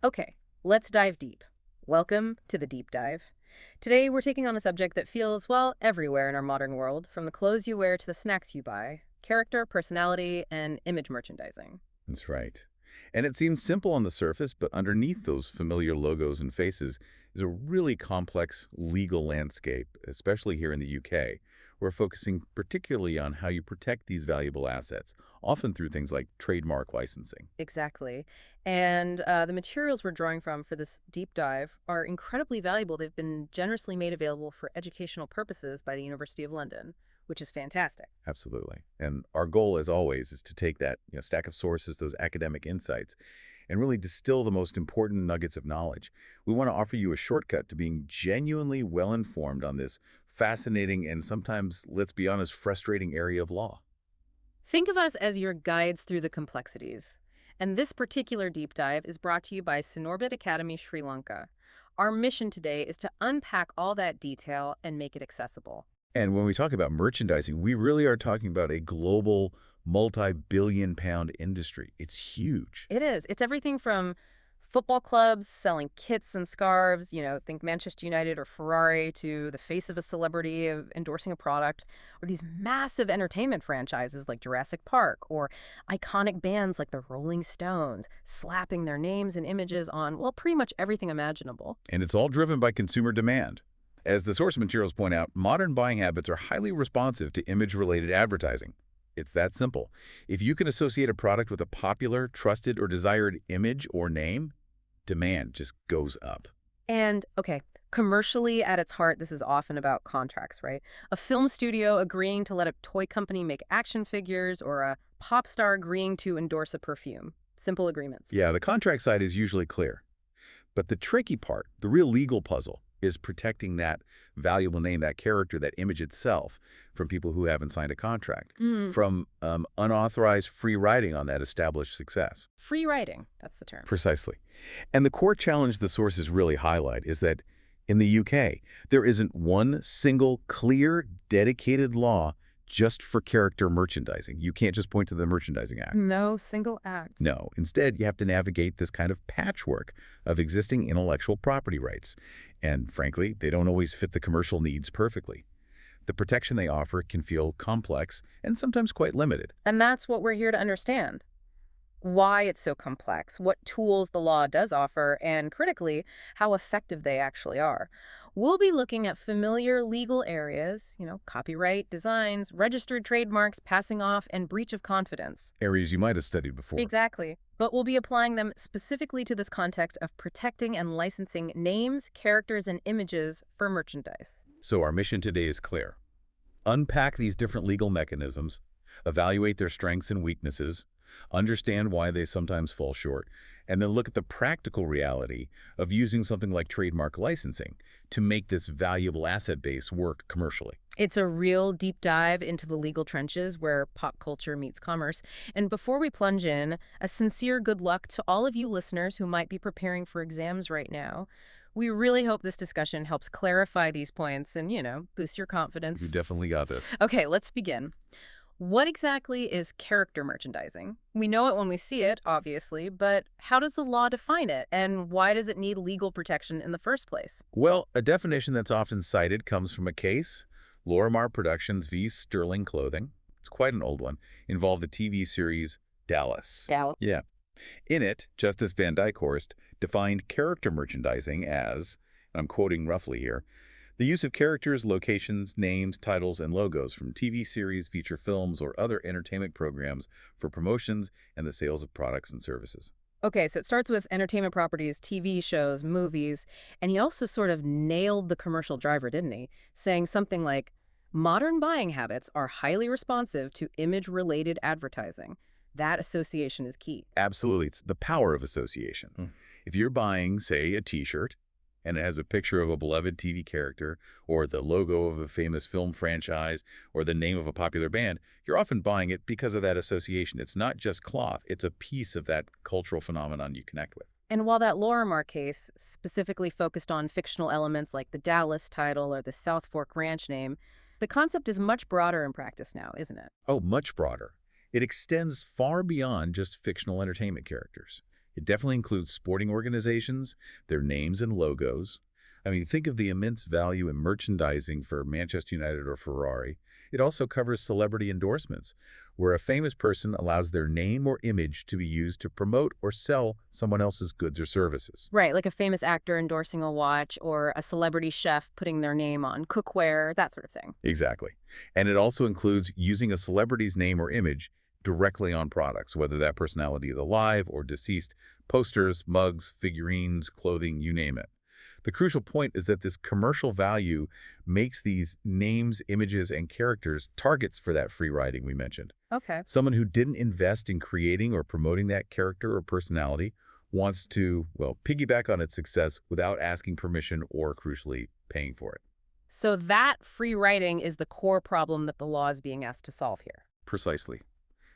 Okay, let's dive deep. Welcome to the deep dive. Today, we're taking on a subject that feels, well, everywhere in our modern world, from the clothes you wear to the snacks you buy: character, personality, and image merchandising. That's right. And it seems simple on the surface, but underneath those familiar logos and faces is a really complex legal landscape, especially here in the UK. We're focusing particularly on how you protect these valuable assets, often through things like trademark licensing. Exactly. And the materials we're drawing from for this deep dive are incredibly valuable. They've been generously made available for educational purposes by the University of London, which is fantastic. Absolutely. And our goal, as always, is to take that stack of sources, those academic insights, and really distill the most important nuggets of knowledge. We want to offer you a shortcut to being genuinely well-informed on this fascinating and sometimes, let's be honest, frustrating area of law. Think of us as your guides through the complexities. And this particular deep dive is brought to you by Sinorbit Academy Sri Lanka. Our mission today is to unpack all that detail and make it accessible. And when we talk about merchandising, we really are talking about a global, multi-billion pound industry. It's huge. It is. It's everything from football clubs selling kits and scarves, think Manchester United or Ferrari, to the face of a celebrity of endorsing a product, or these massive entertainment franchises like Jurassic Park, or iconic bands like the Rolling Stones, slapping their names and images on, well, pretty much everything imaginable. And it's all driven by consumer demand. As the source materials point out, modern buying habits are highly responsive to image-related advertising. It's that simple. If you can associate a product with a popular, trusted, or desired image or name, demand just goes up. And, okay, commercially at its heart, this is often about contracts, right? A film studio agreeing to let a toy company make action figures, or a pop star agreeing to endorse a perfume. Simple agreements. Yeah, the contract side is usually clear. But the tricky part, the real legal puzzle, is protecting that valuable name, that character, that image itself from people who haven't signed a contract, Mm, from unauthorized free riding on that established success. free writing, that's the term. Precisely. And the core challenge the sources really highlight is that in the UK, there isn't one single clear, dedicated law just for character merchandising. You can't just point to the Merchandising Act. No single act. No, instead, you have to navigate this kind of patchwork of existing intellectual property rights. And frankly, they don't always fit the commercial needs perfectly. The protection they offer can feel complex and sometimes quite limited. And that's what we're here to understand. Why it's so complex, what tools the law does offer, and critically, how effective they actually are. We'll be looking at familiar legal areas, copyright, designs, registered trademarks, passing off, and breach of confidence. Areas you might have studied before. Exactly. But we'll be applying them specifically to this context of protecting and licensing names, characters, and images for merchandise. So our mission today is clear. Unpack these different legal mechanisms, evaluate their strengths and weaknesses, understand why they sometimes fall short, and then look at the practical reality of using something like trademark licensing to make this valuable asset base work commercially. It's a real deep dive into the legal trenches where pop culture meets commerce. And before we plunge in, a sincere good luck to all of you listeners who might be preparing for exams right now. We really hope this discussion helps clarify these points and, boost your You confidence. definitely got this. Okay, let's begin. What exactly is character merchandising? We know it when we see it, obviously, but how does the law define it, and why does it need legal protection in the first place? Well, a definition that's often cited comes from a case, Lorimar Productions v. Sterling Clothing. It's quite an old one. Involved the TV series Dallas. Yeah. Yeah. In it, Justice Van Dykhorst defined character merchandising as, and I'm quoting roughly here, the use of characters, locations, names, titles, and logos from TV series, feature films, or other entertainment programs for promotions and the sales of products and services. Okay, so it starts with entertainment properties, TV shows, movies, and he also sort of nailed the commercial driver, didn't he? Saying something like, modern buying habits are highly responsive to image-related advertising. That association is key. Absolutely. It's the power of association. If you're buying, say, a T-shirt, and it has a picture of a beloved TV character, or the logo of a famous film franchise, or the name of a popular band, you're often buying it because of that association. It's not just cloth. It's a piece of that cultural phenomenon you connect with. And while that Lorimar case specifically focused on fictional elements like the Dallas title or the South Fork Ranch name, the concept is much broader in practice now, isn't it? Oh, much broader. It extends far beyond just fictional entertainment characters. It definitely includes sporting organizations, their names and logos. I mean, think of the immense value in merchandising for Manchester United or Ferrari. It also covers celebrity endorsements, where a famous person allows their name or image to be used to promote or sell someone else's goods or services. Right, like a famous actor endorsing a watch or a celebrity chef putting their name on cookware, that sort of thing. Exactly. And it also includes using a celebrity's name or image directly on products, whether that personality is alive or deceased, posters, mugs, figurines, clothing, you name it. The crucial point is that this commercial value makes these names, images, and characters targets for that free riding we mentioned. Okay. Someone who didn't invest in creating or promoting that character or personality wants to, well, piggyback on its success without asking permission or, crucially, paying for it. So that free writing is the core problem that the law is being asked to solve here. Precisely.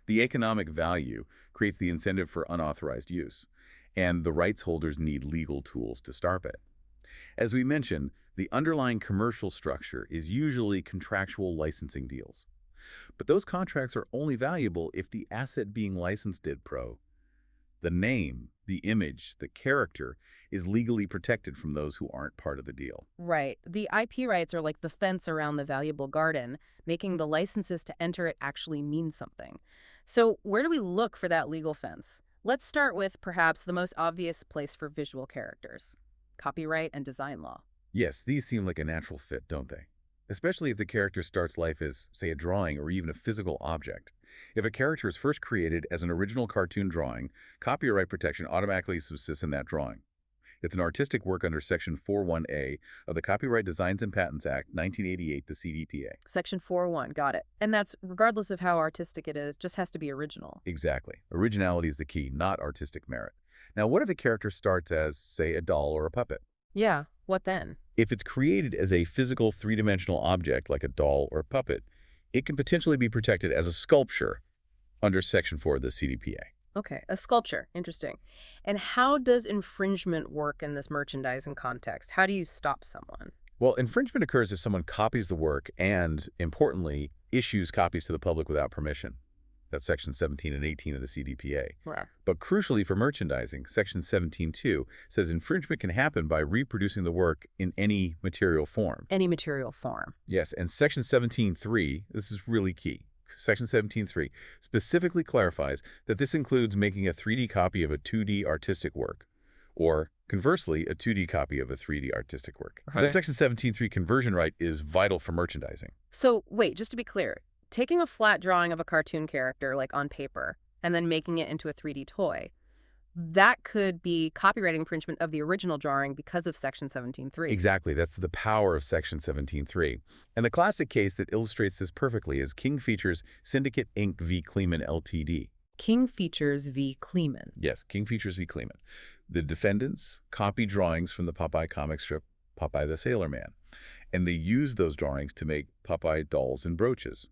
The economic value creates the incentive for unauthorized use, and the rights holders need legal tools to stop it. As we mentioned, the underlying commercial structure is usually contractual licensing deals. But those contracts are only valuable if the asset being licensed did pro. The name, the image, the character is legally protected from those who aren't part of the deal. Right. The IP rights are like the fence around the valuable garden, making the licenses to enter it actually mean something. So where do we look for that legal fence? Let's start with perhaps the most obvious place for visual characters: copyright and design law. Yes, these seem like a natural fit, don't they? Especially if the character starts life as, say, a drawing or even a physical object. If a character is first created as an original cartoon drawing, copyright protection automatically subsists in that drawing. It's an artistic work under Section 41A of the Copyright Designs and Patents Act, 1988, the CDPA. Section 401, got it. And that's regardless of how artistic it is, just has to be original. Exactly. Originality is the key, not artistic merit. Now, what if a character starts as, say, a doll or a puppet? Yeah, what then? If it's created as a physical three-dimensional object like a doll or puppet, it can potentially be protected as a sculpture under Section 4 of the CDPA. Okay, a sculpture. Interesting. And how does infringement work in this merchandising context? How do you stop someone? Well, infringement occurs if someone copies the work and, importantly, issues copies to the public without permission. That's Section 17 and 18 of the CDPA. Right. But crucially for merchandising, Section 17.2 says infringement can happen by reproducing the work in any material form. Any material form. Yes, and Section 17.3, this is really key. Section 17.3 specifically clarifies that this includes making a 3D copy of a 2D artistic work, or conversely, a 2D copy of a 3D artistic work. Right. That Section 17.3 conversion right is vital for merchandising. So, wait, just to be clear, taking a flat drawing of a cartoon character, like on paper, and then making it into a 3D toy, that could be copyright infringement of the original drawing because of Section 17.3. Exactly. That's the power of Section 17.3. And the classic case that illustrates this perfectly is King Features Syndicate Inc. v. Kleeman Ltd. King Features v. Kleeman. Yes, King Features v. Kleeman. The defendants copied drawings from the Popeye comic strip Popeye the Sailor Man, and they used those drawings to make Popeye dolls and brooches,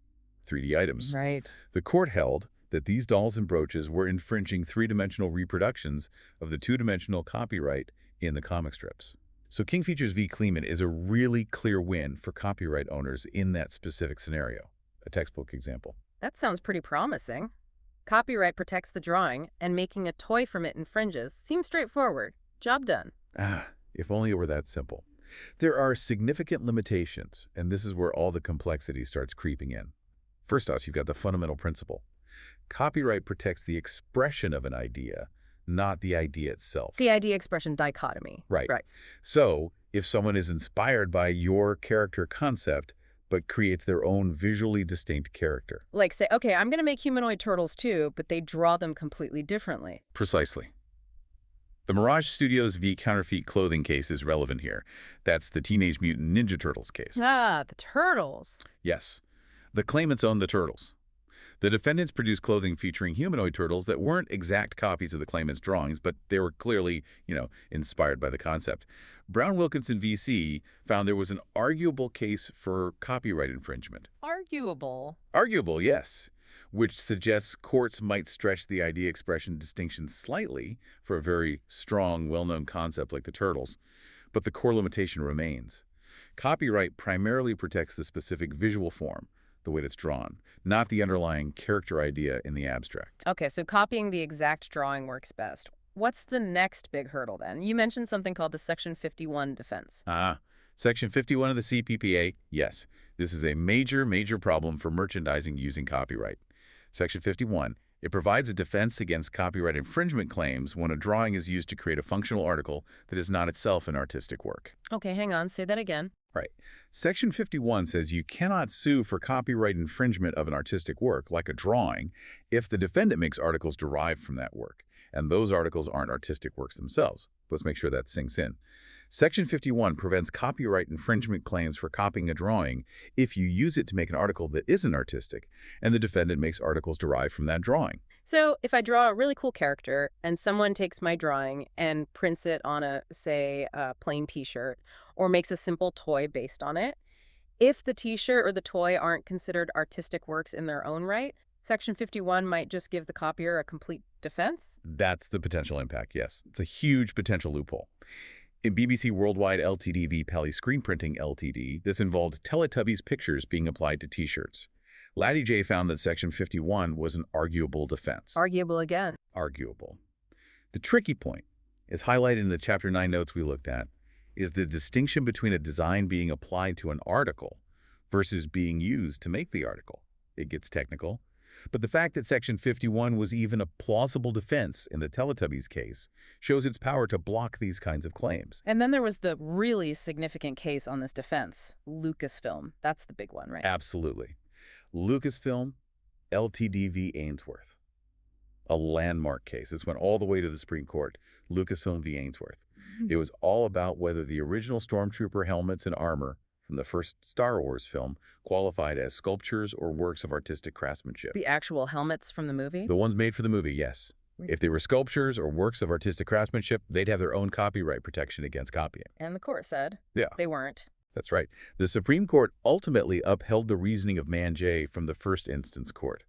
3D items. Right. The court held that these dolls and brooches were infringing three-dimensional reproductions of the two-dimensional copyright in the comic strips. So King Features v. Kleeman is a really clear win for copyright owners in that specific scenario, a textbook example. That sounds pretty promising. Copyright protects the drawing, and making a toy from it infringes. Seems straightforward. Job done. If only it were that simple. There are significant limitations, and this is where all the complexity starts creeping in. First off, you've got the fundamental principle. Copyright protects the expression of an idea, not the idea itself. The idea-expression dichotomy. Right. Right. So, if someone is inspired by your character concept, but creates their own visually distinct character. Like say, okay, I'm going to make humanoid turtles too, but they draw them completely differently. Precisely. The Mirage Studios v. Counterfeit Clothing case is relevant here. That's the Teenage Mutant Ninja Turtles case. Ah, the turtles. Yes. The claimants own the turtles. The defendants produced clothing featuring humanoid turtles that weren't exact copies of the claimants' drawings, but they were clearly, inspired by the concept. Brown Wilkinson v.C. found there was an arguable case for copyright infringement. Arguable. Arguable, yes, which suggests courts might stretch the idea expression distinction slightly for a very strong, well-known concept like the turtles. But the core limitation remains. Copyright primarily protects the specific visual form, the way it's drawn, not the underlying character idea in the abstract. Okay, so copying the exact drawing works best. what's the next big hurdle then? You mentioned something called the Section 51 defense. Section 51 of the CPPA, yes, this is a major, major problem for merchandising using copyright. Section 51, it provides a defense against copyright infringement claims when a drawing is used to create a functional article that is not itself an artistic work. Okay, hang on, say that again. Right. Section 51 says you cannot sue for copyright infringement of an artistic work, like a drawing, if the defendant makes articles derived from that work, and those articles aren't artistic works themselves. Let's make sure that sinks in. Section 51 prevents copyright infringement claims for copying a drawing if you use it to make an article that isn't artistic, and the defendant makes articles derived from that drawing. So if I draw a really cool character and someone takes my drawing and prints it on a, say, a plain t-shirt or makes a simple toy based on it, if the t-shirt or the toy aren't considered artistic works in their own right, Section 51 might just give the copier a complete defense? That's the potential impact, yes. It's a huge potential loophole. In BBC Worldwide Ltd v. Pally Screen Printing Ltd, this involved Teletubbies pictures being applied to t-shirts. Laddie J. found that Section 51 was an arguable defense. Arguable again. Arguable. The tricky point, as highlighted in the Chapter 9 notes we looked at, is the distinction between a design being applied to an article versus being used to make the article. It gets technical. But the fact that Section 51 was even a plausible defense in the Teletubbies case shows its power to block these kinds of claims. And then there was the really significant case on this defense, Lucasfilm. That's the big one, right? Absolutely. Lucasfilm, Ltd v. Ainsworth. A landmark case. This went all the way to the Supreme Court. Lucasfilm v. Ainsworth. It was all about whether the original Stormtrooper helmets and armor from the first Star Wars film qualified as sculptures or works of artistic craftsmanship. The actual helmets from the movie? The ones made for the movie, yes. If they were sculptures or works of artistic craftsmanship, they'd have their own copyright protection against copying. And the court said Yeah, they weren't. that's right. The Supreme Court ultimately upheld the reasoning of Man J from the first instance court.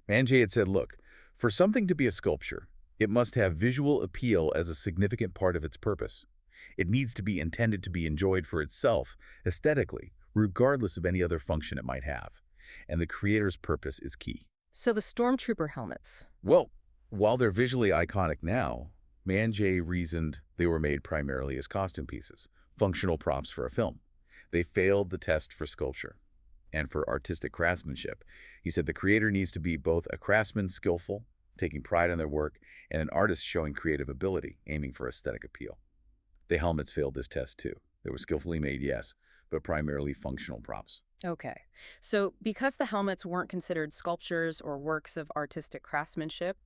Man J had said, look, for something to be a sculpture, it must have visual appeal as a significant part of its purpose. It needs to be intended to be enjoyed for itself, aesthetically, regardless of any other function it might have. And the creator's purpose is key. So the Stormtrooper helmets. Well, while they're visually iconic now, Man J reasoned they were made primarily as costume pieces, functional props for a film. They failed the test for sculpture. And for artistic craftsmanship, he said the creator needs to be both a craftsman skillful, taking pride in their work, and an artist showing creative ability, aiming for aesthetic appeal. The helmets failed this test too. They were skillfully made, yes, but primarily functional props. Okay. So because the helmets weren't considered sculptures or works of artistic craftsmanship,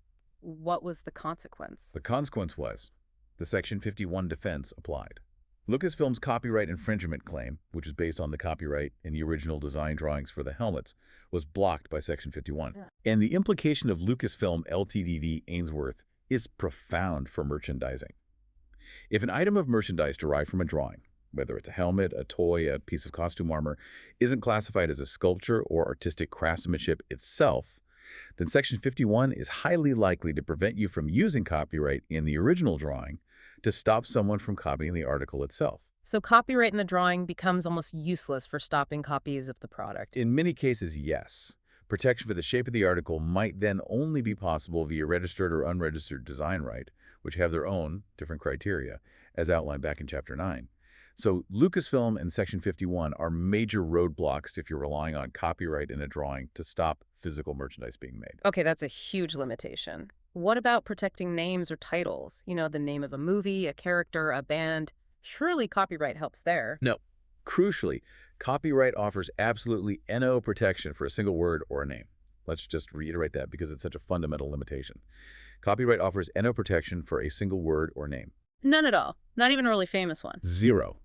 what was the consequence? The consequence was the Section 51 defense applied. Lucasfilm's copyright infringement claim, which was based on the copyright in the original design drawings for the helmets, was blocked by Section 51. Yeah. And the implication of Lucasfilm Ltd v. Ainsworth is profound for merchandising. If an item of merchandise derived from a drawing, whether it's a helmet, a toy, a piece of costume armor, isn't classified as a sculpture or artistic craftsmanship itself, then Section 51 is highly likely to prevent you from using copyright in the original drawing to stop someone from copying the article itself. So copyright in the drawing becomes almost useless for stopping copies of the product. In many cases, yes. Protection for the shape of the article might then only be possible via registered or unregistered design right, which have their own different criteria, as outlined back in Chapter 9. So Lucasfilm and Section 51 are major roadblocks if you're relying on copyright in a drawing to stop physical merchandise being made. Okay, that's a huge limitation. What about protecting names or titles? You know, the name of a movie, a character, a band. Surely copyright helps there. No. Crucially, copyright offers absolutely no protection for a single word or a name. Let's just reiterate that because it's such a fundamental limitation. Copyright offers no protection for a single word or name. None at all. Not even a really famous one. Zero.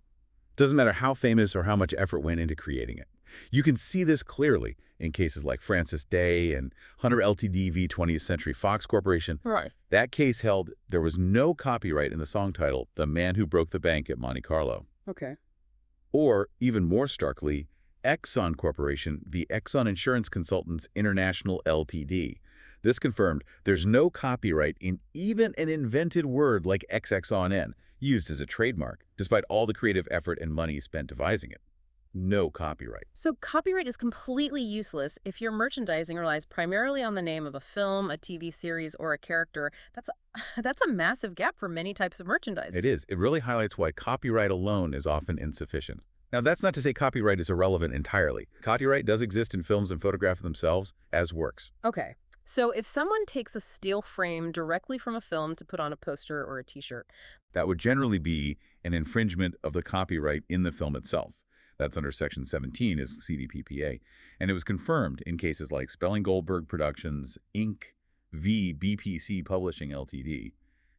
Doesn't matter how famous or how much effort went into creating it. You can see this clearly in cases like Francis Day and Hunter Ltd v. 20th Century Fox Corporation. Right. That case held there was no copyright in the song title, The Man Who Broke the Bank at Monte Carlo. Okay. Or, even more starkly, Exxon Corporation v. Exxon Insurance Consultants International Ltd. This confirmed there's no copyright in even an invented word like XXON used as a trademark, despite all the creative effort and money spent devising it. No copyright. So copyright is completely useless if your merchandising relies primarily on the name of a film, a TV series, or a character. That's a massive gap for many types of It merchandise. is. It really highlights why copyright alone is often insufficient. Now, that's not to say copyright is irrelevant entirely. Copyright does exist in films and photographs themselves as works. Okay. So if someone takes a steel frame directly from a film to put on a poster or a t-shirt. That would generally be an infringement of the copyright in the film itself. That's under Section 17 is CDPPA. And it was confirmed in cases like Spelling Goldberg Productions, Inc. v. BPC Publishing Ltd.,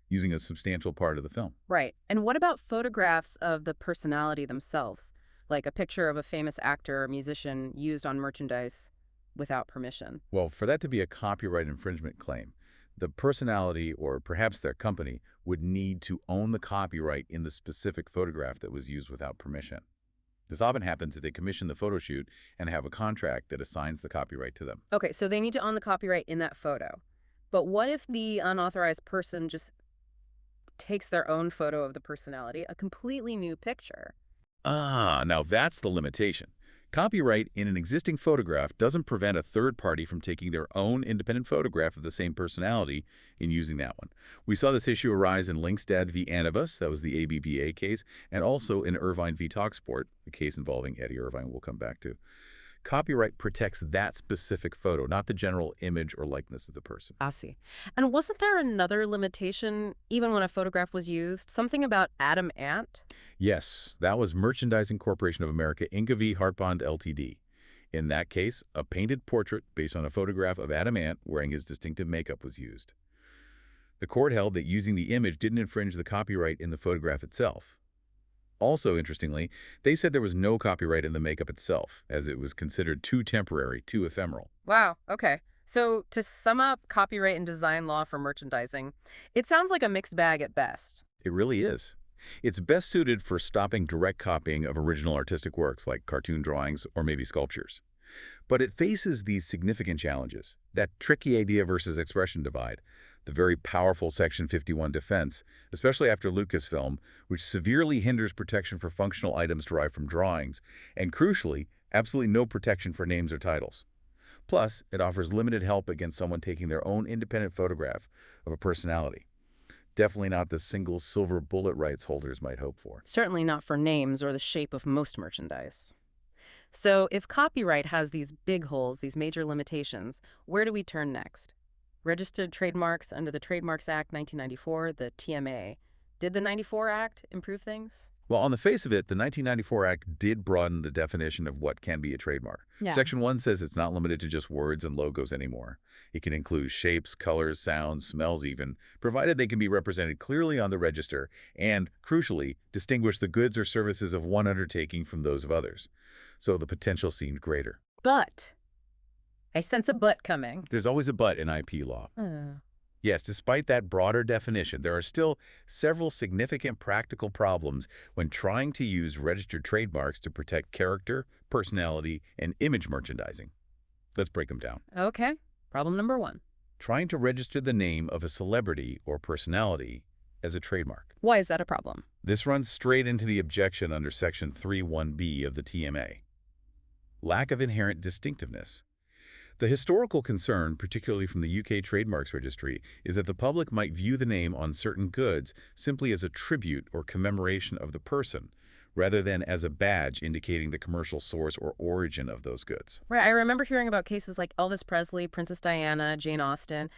using a substantial part of the film. Right. And what about photographs of the personality themselves? Like a picture of a famous actor or musician used on merchandise without permission. Well, for that to be a copyright infringement claim, the personality or perhaps their company would need to own the copyright in the specific photograph that was used without permission. This often happens if they commission the photo shoot and have a contract that assigns the copyright to them. Okay, so they need to own the copyright in that photo. But what if the unauthorized person just takes their own photo of the personality, a completely new picture? Ah, now that's the limitation. Copyright in an existing photograph doesn't prevent a third party from taking their own independent photograph of the same personality and using that one. We saw this issue arise in Linkstad v. Anibus, that was the ABBA case, and also in Irvine v. Talksport, the case involving Eddie Irvine we'll come back to. Copyright protects that specific photo, not the general image or likeness of the person. I see. And wasn't there another limitation, even when a photograph was used? Something about Adam Ant? Yes, that was Merchandising Corporation of America, Inc. v. Hartbond Ltd. In that case, a painted portrait based on a photograph of Adam Ant wearing his distinctive makeup was used. The court held that using the image didn't infringe the copyright in the photograph itself. Also, interestingly, they said there was no copyright in the makeup itself, as it was considered too temporary, too ephemeral. Wow, okay. So to sum up copyright and design law for merchandising, it sounds like a mixed bag at best. It really is. It's best suited for stopping direct copying of original artistic works like cartoon drawings or maybe sculptures. But it faces these significant challenges, that tricky idea versus expression divide, the very powerful Section 51 defense, especially after Lucasfilm, which severely hinders protection for functional items derived from drawings, and crucially, absolutely no protection for names or titles. Plus, it offers limited help against someone taking their own independent photograph of a personality. Definitely not the single silver bullet rights holders might hope for. Certainly not for names or the shape of most merchandise. So if copyright has these big holes, these major limitations, where do we turn next? Registered trademarks under the Trademarks Act 1994, the TMA. Did the 94 Act improve things? Well, on the face of it, the 1994 Act did broaden the definition of what can be a trademark. Yeah. Section 1 says it's not limited to just words and logos anymore. It can include shapes, colors, sounds, smells even, provided they can be represented clearly on the register and, crucially, distinguish the goods or services of one undertaking from those of others. So the potential seemed greater. But I sense a but coming. There's always a but in IP law. Uh, Yes, despite that broader definition, there are still several significant practical problems when trying to use registered trademarks to protect character, personality, and image merchandising. Let's break them down. okay. Problem number one. Trying to register the name of a celebrity or personality as a trademark. Why is that a problem? This runs straight into the objection under Section 3(1)B of the TMA. Lack of inherent distinctiveness. The historical concern, particularly from the UK Trademarks Registry, is that the public might view the name on certain goods simply as a tribute or commemoration of the person, rather than as a badge indicating the commercial source or origin of those goods. Right, I remember hearing about cases like Elvis Presley, Princess Diana, Jane Austen.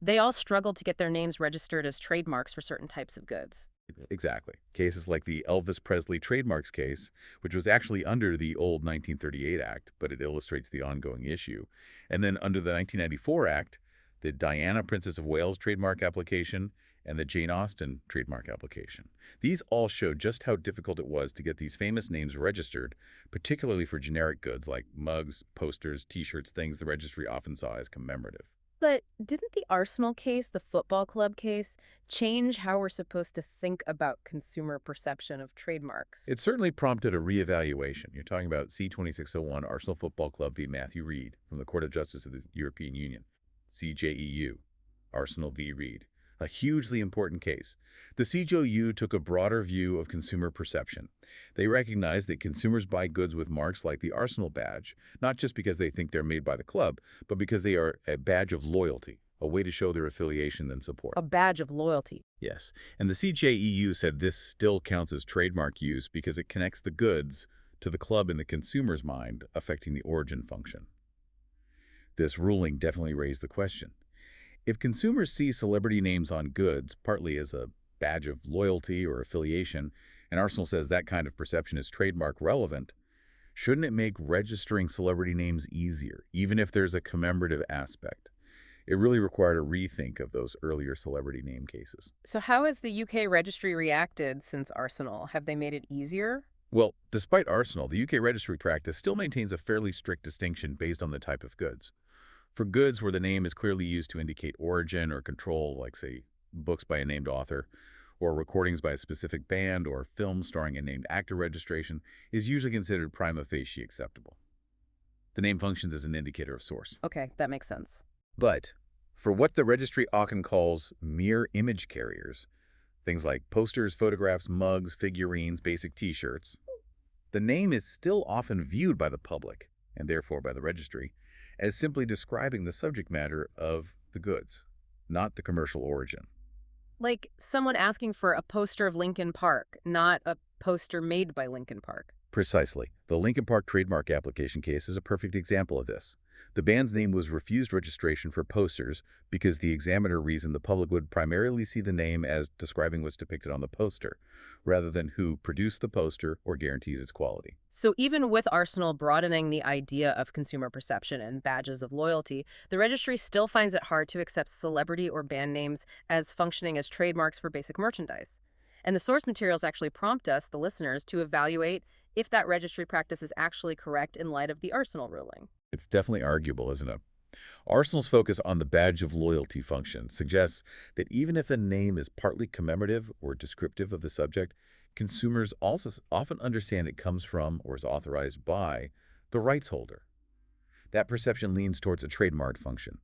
They all struggled to get their names registered as trademarks for certain types of goods. Exactly. Cases like the Elvis Presley trademarks case, which was actually under the old 1938 Act, but it illustrates the ongoing issue. And then under the 1994 Act, the Diana Princess of Wales trademark application and the Jane Austen trademark application. These all showed just how difficult it was to get these famous names registered, particularly for generic goods like mugs, posters, t-shirts, things the registry often saw as commemorative. But didn't the Arsenal case, the football club case, change how we're supposed to think about consumer perception of trademarks? It certainly prompted a reevaluation. You're talking about C-2601 Arsenal Football Club v. Matthew Reed from the Court of Justice of the European Union, CJEU, Arsenal v. Reed. A hugely important case. The CJOU took a broader view of consumer perception. They recognized that consumers buy goods with marks like the Arsenal badge, not just because they think they're made by the club, but because they are a badge of loyalty, a way to show their affiliation and support. A badge of loyalty. Yes, and the CJEU said this still counts as trademark use because it connects the goods to the club in the consumer's mind, affecting the origin function. This ruling definitely raised the question. If consumers see celebrity names on goods, partly as a badge of loyalty or affiliation, and Arsenal says that kind of perception is trademark relevant, shouldn't it make registering celebrity names easier, even if there's a commemorative aspect? It really required a rethink of those earlier celebrity name cases. So how has the UK registry reacted since Arsenal? Have they made it easier? Well, despite Arsenal, the UK registry practice still maintains a fairly strict distinction based on the type of goods. For goods where the name is clearly used to indicate origin or control, like, say, books by a named author, or recordings by a specific band, or films starring a named actor, registration is usually considered prima facie acceptable. The name functions as an indicator of source. Okay, that makes sense. But for what the registry often calls mere image carriers, things like posters, photographs, mugs, figurines, basic T-shirts, the name is still often viewed by the public, and therefore by the registry, as simply describing the subject matter of the goods, not the commercial origin. Like someone asking for a poster of Linkin Park, not a poster made by Linkin Park. Precisely. The Linkin Park trademark application case is a perfect example of this. The band's name was refused registration for posters because the examiner reasoned the public would primarily see the name as describing what's depicted on the poster, rather than who produced the poster or guarantees its quality. So even with Arsenal broadening the idea of consumer perception and badges of loyalty, the registry still finds it hard to accept celebrity or band names as functioning as trademarks for basic merchandise. And the source materials actually prompt us, the listeners, to evaluate if that registry practice is actually correct in light of the Arsenal ruling. It's definitely arguable, isn't it? Arsenal's focus on the badge of loyalty function suggests that even if a name is partly commemorative or descriptive of the subject, consumers also often understand it comes from or is authorized by the rights holder. That perception leans towards a trademark function.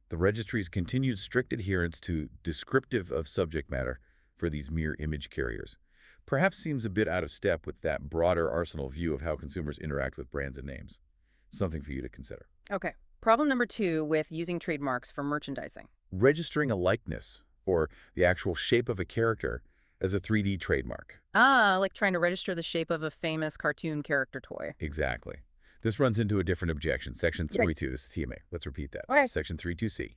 The registry's continued strict adherence to descriptive of subject matter for these mere image carriers perhaps seems a bit out of step with that broader Arsenal view of how consumers interact with brands and names. Something for you to consider. Okay. Problem number 2 with using trademarks for merchandising. Registering a likeness, or the actual shape of a character, as a 3D trademark. Ah, like trying to register the shape of a famous cartoon character toy. Exactly. This runs into a different objection. Section Okay. 32, this is TMA. Let's repeat that. Okay. Section 32C.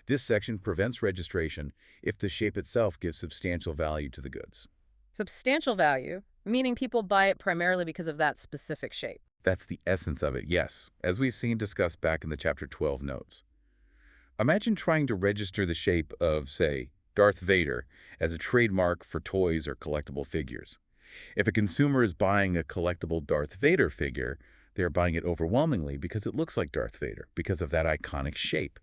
This section prevents registration if the shape itself gives substantial value to the goods. Substantial value, meaning people buy it primarily because of that specific shape. That's the essence of it, yes, as we've seen discussed back in the Chapter 12 notes. Imagine trying to register the shape of, say, Darth Vader as a trademark for toys or collectible figures. If a consumer is buying a collectible Darth Vader figure, they are buying it overwhelmingly because it looks like Darth Vader, because of that iconic shape.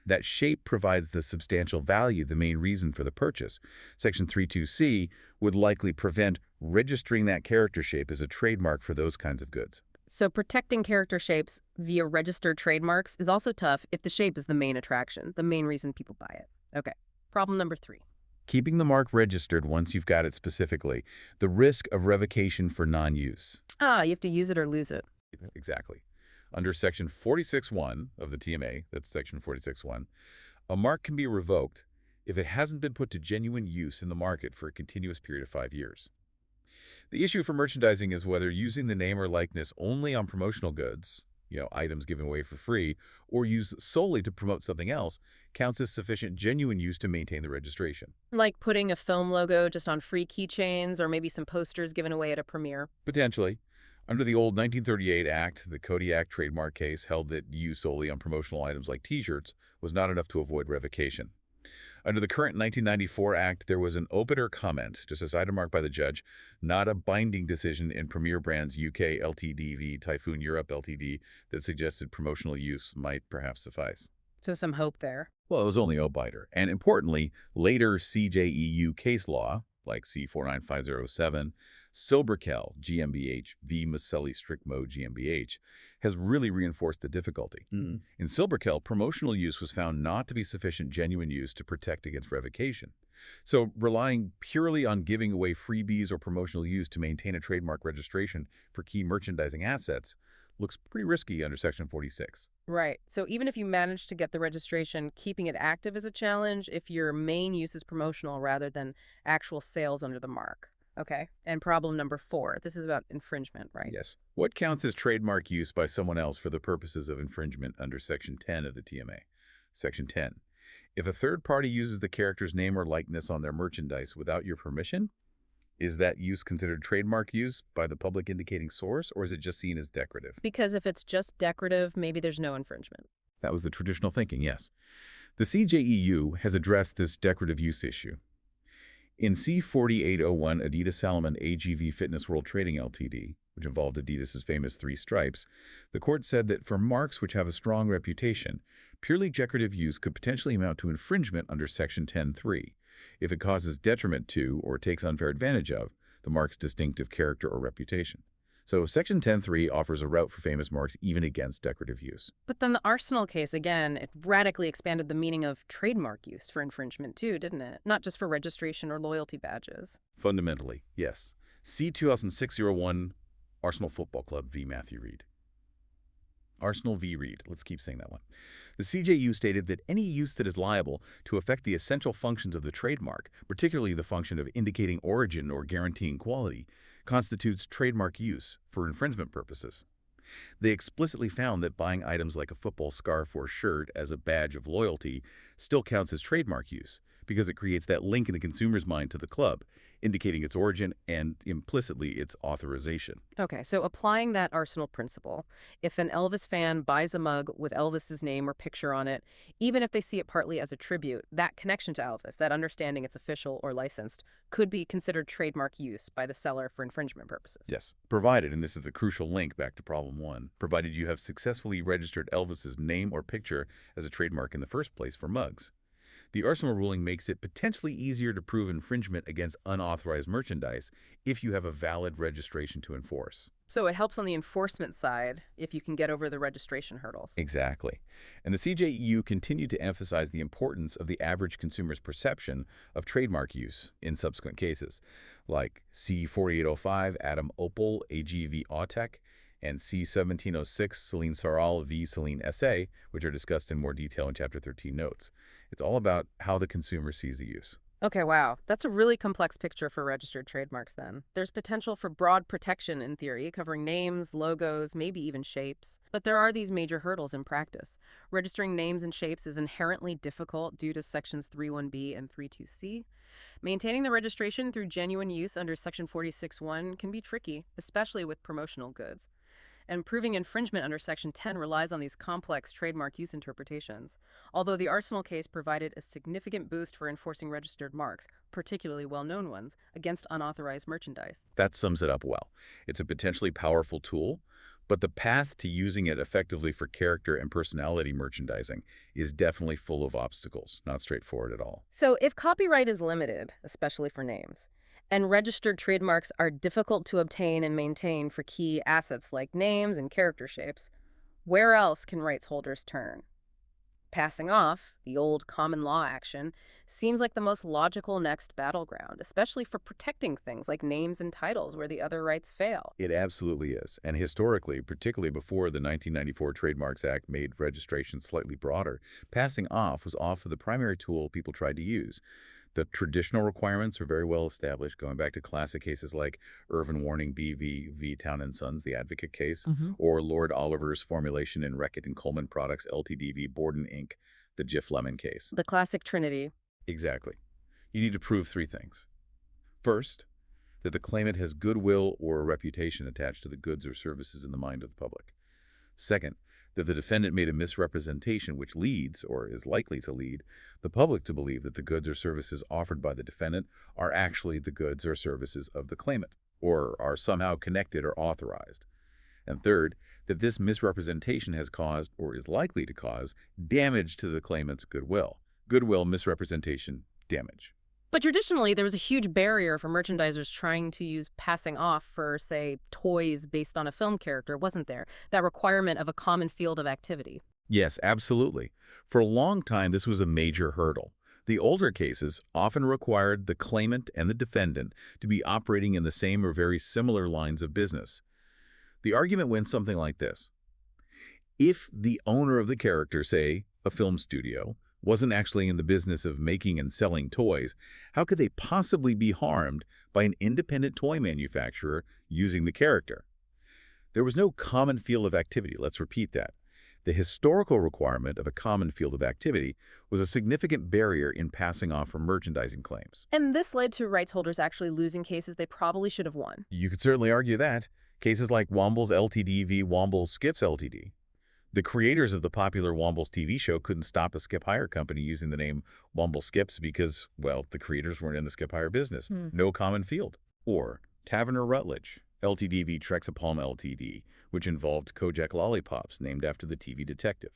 That shape provides the substantial value, the main reason for the purchase. Section 32C would likely prevent registering that character shape as a trademark for those kinds of goods. So protecting character shapes via registered trademarks is also tough if the shape is the main attraction, the main reason people buy it. Okay. Problem number 3. Keeping the mark registered once you've got it specifically, the risk of revocation for non-use. Ah, you have to use it or lose it. Exactly. Under Section 46.1 of the TMA, that's Section 46.1, a mark can be revoked if it hasn't been put to genuine use in the market for a continuous period of 5 years. The issue for merchandising is whether using the name or likeness only on promotional goods, items given away for free, or used solely to promote something else, counts as sufficient genuine use to maintain the registration. Like putting a film logo just on free keychains or maybe some posters given away at a premiere. Potentially. Under the old 1938 Act, the Kodiak trademark case held that use solely on promotional items like T-shirts was not enough to avoid revocation. Under the current 1994 Act, there was an obiter comment, just a side mark by the judge, not a binding decision in Premier Brands UK Ltd v. Typhoon Europe Ltd that suggested promotional use might perhaps suffice. So some hope there. Well, it was only obiter. And importantly, later CJEU case law, like C49507, Silberkel GmbH V Maselli Strict Mode GmbH, has really reinforced the difficulty. In Silberkel, promotional use was found not to be sufficient genuine use to protect against revocation. So relying purely on giving away freebies or promotional use to maintain a trademark registration for key merchandising assets looks pretty risky under Section 46. Right. So even if you manage to get the registration, keeping it active is a challenge if your main use is promotional rather than actual sales under the mark. Okay. And problem number 4. This is about infringement, right? Yes. What counts as trademark use by someone else for the purposes of infringement under Section 10 of the TMA? Section 10. If a third party uses the character's name or likeness on their merchandise without your permission, is that use considered trademark use by the public indicating source, or is it just seen as decorative? Because if it's just decorative, maybe there's no infringement. That was the traditional thinking, yes. The CJEU has addressed this decorative use issue. In C4801 Adidas Salomon AGV Fitness World Trading Ltd., which involved Adidas's famous 3 stripes, the court said that for marks which have a strong reputation, purely decorative use could potentially amount to infringement under Section 10.3 if it causes detriment to or takes unfair advantage of the mark's distinctive character or reputation. So Section 10.3 offers a route for famous marks even against decorative use. But then the Arsenal case, again, it radically expanded the meaning of trademark use for infringement too, didn't it? Not just for registration or loyalty badges. Fundamentally, yes. See 2006-01 Arsenal Football Club v. Matthew Reed. Arsenal v. Reed. Let's keep saying that one. The CJU stated that any use that is liable to affect the essential functions of the trademark, particularly the function of indicating origin or guaranteeing quality, constitutes trademark use for infringement purposes. They explicitly found that buying items like a football scarf or shirt as a badge of loyalty still counts as trademark use because it creates that link in the consumer's mind to the club, indicating its origin and implicitly its authorization. Okay, so applying that Arsenal principle, if an Elvis fan buys a mug with Elvis's name or picture on it, even if they see it partly as a tribute, that connection to Elvis, that understanding it's official or licensed, could be considered trademark use by the seller for infringement purposes. Yes, provided, and this is the crucial link back to problem 1, provided you have successfully registered Elvis's name or picture as a trademark in the first place for mugs. The Arsenal ruling makes it potentially easier to prove infringement against unauthorized merchandise if you have a valid registration to enforce. So it helps on the enforcement side if you can get over the registration hurdles. Exactly. And the CJEU continued to emphasize the importance of the average consumer's perception of trademark use in subsequent cases, like C4805 Adam Opel AGV Autek and C1706 Celine Saral v. Celine SA, which are discussed in more detail in Chapter 13 notes. It's all about how the consumer sees the use. Okay, wow. That's a really complex picture for registered trademarks then. There's potential for broad protection in theory, covering names, logos, maybe even shapes. But there are these major hurdles in practice. Registering names and shapes is inherently difficult due to Sections 3.1b and 3.2c. Maintaining the registration through genuine use under Section 46.1 can be tricky, especially with promotional goods. And proving infringement under Section 10 relies on these complex trademark use interpretations, although the Arsenal case provided a significant boost for enforcing registered marks, particularly well-known ones, against unauthorized merchandise. That sums it up well. It's a potentially powerful tool, but the path to using it effectively for character and personality merchandising is definitely full of obstacles, not straightforward at all. So if copyright is limited, especially for names, and registered trademarks are difficult to obtain and maintain for key assets like names and character shapes, where else can rights holders turn? Passing off, the old common law action, seems like the most logical next battleground, especially for protecting things like names and titles where the other rights fail. It absolutely is. And historically, particularly before the 1994 Trademarks Act made registration slightly broader, passing off was often the primary tool people tried to use. The traditional requirements are very well established, going back to classic cases like Irvin Warning BV v. Town and Sons, the Advocate case, or Lord Oliver's formulation in Reckitt and Coleman Products Ltd v. Borden Inc., the Jif Lemon case. The classic trinity. Exactly. You need to prove 3 things. First, that the claimant has goodwill or a reputation attached to the goods or services in the mind of the public. Second, that the defendant made a misrepresentation which leads, or is likely to lead, the public to believe that the goods or services offered by the defendant are actually the goods or services of the claimant, or are somehow connected or authorized. And third, that this misrepresentation has caused, or is likely to cause, damage to the claimant's goodwill. Goodwill, misrepresentation, damage. But traditionally, there was a huge barrier for merchandisers trying to use passing off for, say, toys based on a film character, wasn't there? That requirement of a common field of activity. Yes, absolutely. For a long time, this was a major hurdle. The older cases often required the claimant and the defendant to be operating in the same or very similar lines of business. The argument went something like this. If the owner of the character, say, a film studio, wasn't actually in the business of making and selling toys, how could they possibly be harmed by an independent toy manufacturer using the character? There was no common field of activity, let's repeat that. The historical requirement of a common field of activity was a significant barrier in passing off for merchandising claims. And this led to rights holders actually losing cases they probably should have won. You could certainly argue that. Cases like Womble's Ltd v. Womble's Skips Ltd. The creators of the popular Womble's TV show couldn't stop a skip hire company using the name Womble Skips because, well, the creators weren't in the skip hire business. No common field. Or Taverner Rutledge, Ltd v. Trexapalm Ltd., which involved Kojak lollipops named after the TV detective.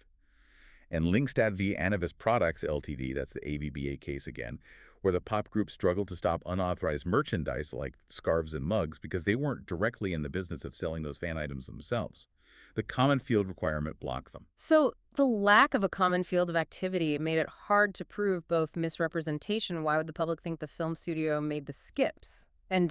And Linkstad v. Anavis Products Ltd., that's the AVBA case again, where the pop group struggled to stop unauthorized merchandise like scarves and mugs because they weren't directly in the business of selling those fan items themselves. The common field requirement blocked them. So the lack of a common field of activity made it hard to prove both misrepresentation. Why would the public think the film studio made the skips? And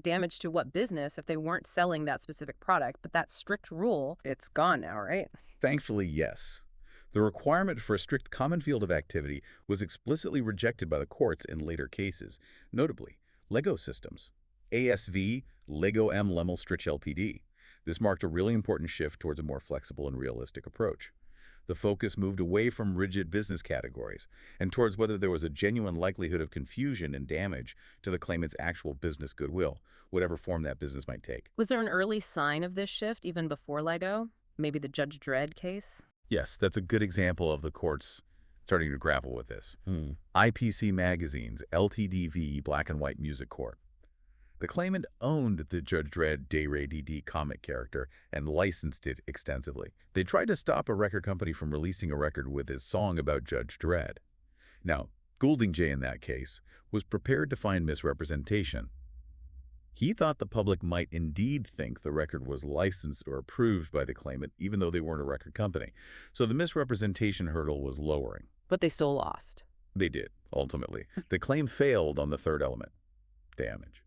damage to what business if they weren't selling that specific product? But that strict rule, it's gone now, right? Thankfully, yes. The requirement for a strict common field of activity was explicitly rejected by the courts in later cases, notably Lego Systems, ASV Lego M. Lemel Stritch Ltd. This marked a really important shift towards a more flexible and realistic approach. The focus moved away from rigid business categories and towards whether there was a genuine likelihood of confusion and damage to the claimant's actual business goodwill, whatever form that business might take. Was there an early sign of this shift even before Lego? Maybe the Judge Dredd case? Yes, that's a good example of the courts starting to grapple with this. IPC Magazine's LTDV Black and White Music Court. The claimant owned the Judge Dredd Day Ray DD comic character and licensed it extensively. They tried to stop a record company from releasing a record with his song about Judge Dredd. Now, Goulding J in that case was prepared to find misrepresentation. He thought the public might indeed think the record was licensed or approved by the claimant, even though they weren't a record company. So the misrepresentation hurdle was lowering. But they still lost. They did, ultimately. The claim failed on the third element, damage.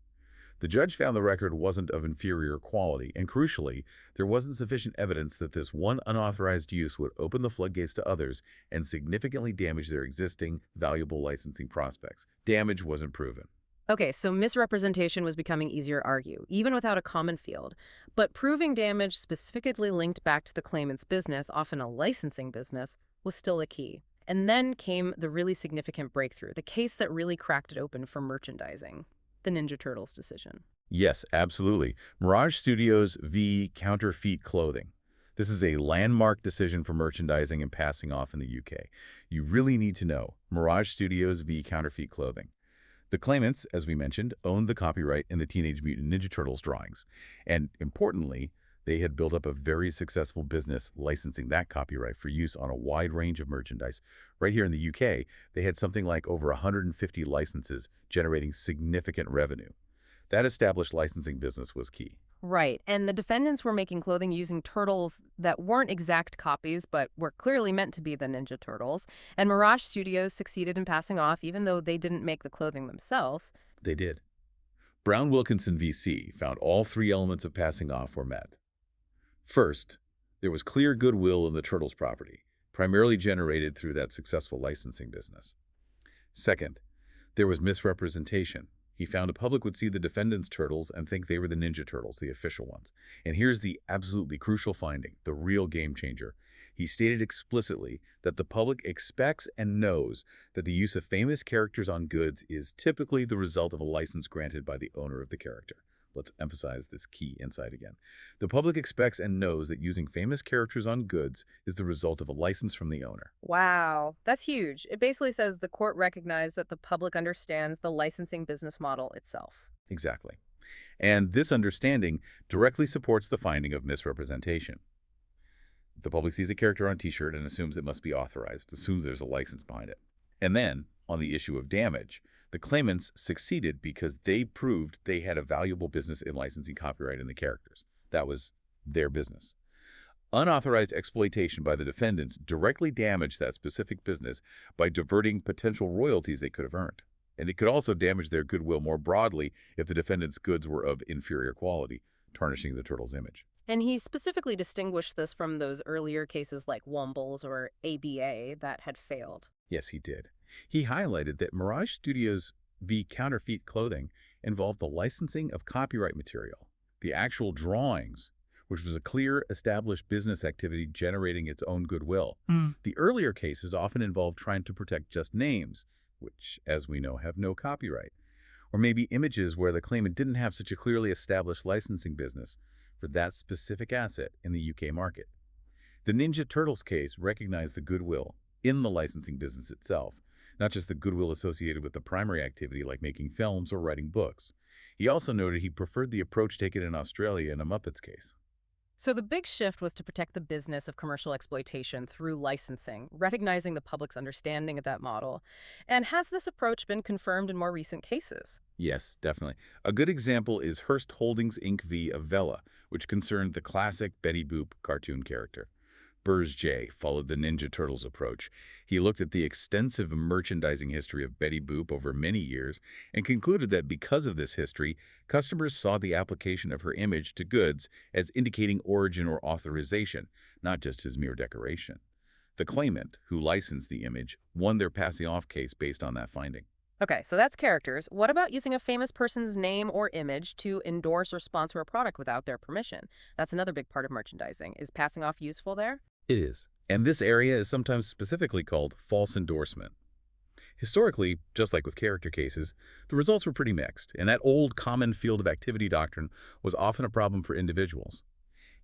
The judge found the record wasn't of inferior quality, and crucially, there wasn't sufficient evidence that this one unauthorized use would open the floodgates to others and significantly damage their existing, valuable licensing prospects. Damage wasn't proven. Okay, so misrepresentation was becoming easier to argue, even without a common field. But proving damage specifically linked back to the claimant's business, often a licensing business, was still a key. And then came the really significant breakthrough, the case that really cracked it open for merchandising. The Ninja Turtles decision. Yes, absolutely. Mirage Studios v. Counterfeit Clothing. This is a landmark decision for merchandising and passing off in the UK. You really need to know Mirage Studios v. Counterfeit Clothing. The claimants, as we mentioned, owned the copyright in the Teenage Mutant Ninja Turtles drawings. And importantly, they had built up a very successful business licensing that copyright for use on a wide range of merchandise. Right here in the UK, they had something like over 150 licenses generating significant revenue. That established licensing business was key. Right, and the defendants were making clothing using turtles that weren't exact copies, but were clearly meant to be the Ninja Turtles. And Mirage Studios succeeded in passing off, even though they didn't make the clothing themselves. They did. Brown Wilkinson VC found all three elements of passing off were met. First, there was clear goodwill in the Turtles property, primarily generated through that successful licensing business. Second, there was misrepresentation. He found the public would see the defendants' turtles and think they were the Ninja Turtles, the official ones. And here's the absolutely crucial finding, the real game changer. He stated explicitly that the public expects and knows that the use of famous characters on goods is typically the result of a license granted by the owner of the character. Let's emphasize this key insight again. The public expects and knows that using famous characters on goods is the result of a license from the owner. Wow, that's huge. It basically says the court recognized that the public understands the licensing business model itself. Exactly. And this understanding directly supports the finding of misrepresentation. The public sees a character on a t-shirt and assumes it must be authorized, assumes there's a license behind it. And then, on the issue of damage, The claimants succeeded because they proved they had a valuable business in licensing copyright in the characters. That was their business. Unauthorized exploitation by the defendants directly damaged that specific business by diverting potential royalties they could have earned. And it could also damage their goodwill more broadly if the defendants' goods were of inferior quality, tarnishing the turtle's image. And he specifically distinguished this from those earlier cases like Wombles or ABA that had failed. Yes, he did. He highlighted that Mirage Studios v. Counterfeit Clothing involved the licensing of copyright material, the actual drawings, which was a clear, established business activity generating its own goodwill. The earlier cases often involved trying to protect just names, which, as we know, have no copyright, or maybe images where the claimant didn't have such a clearly established licensing business for that specific asset in the UK market. The Ninja Turtles case recognized the goodwill in the licensing business itself, not just the goodwill associated with the primary activity like making films or writing books. He also noted he preferred the approach taken in Australia in a Muppets case. So the big shift was to protect the business of commercial exploitation through licensing, recognizing the public's understanding of that model. And has this approach been confirmed in more recent cases? Yes, definitely. A good example is Hearst Holdings Inc. v. Avella, which concerned the classic Betty Boop cartoon character. Burrs J. followed the Ninja Turtles approach. He looked at the extensive merchandising history of Betty Boop over many years and concluded that because of this history, customers saw the application of her image to goods as indicating origin or authorization, not just as mere decoration. The claimant, who licensed the image, won their passing off case based on that finding. Okay, so that's characters. What about using a famous person's name or image to endorse or sponsor a product without their permission? That's another big part of merchandising. Is passing off useful there? It is. And this area is sometimes specifically called false endorsement. Historically, just like with character cases, the results were pretty mixed, and that old common field of activity doctrine was often a problem for individuals.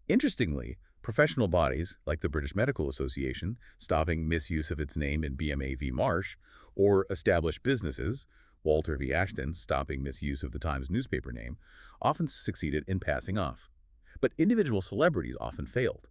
Interestingly, professional bodies, like the British Medical Association, stopping misuse of its name in BMA v. Marsh, or established businesses, Walter v. Ashton, stopping misuse of the Times newspaper name, often succeeded in passing off. But individual celebrities often failed.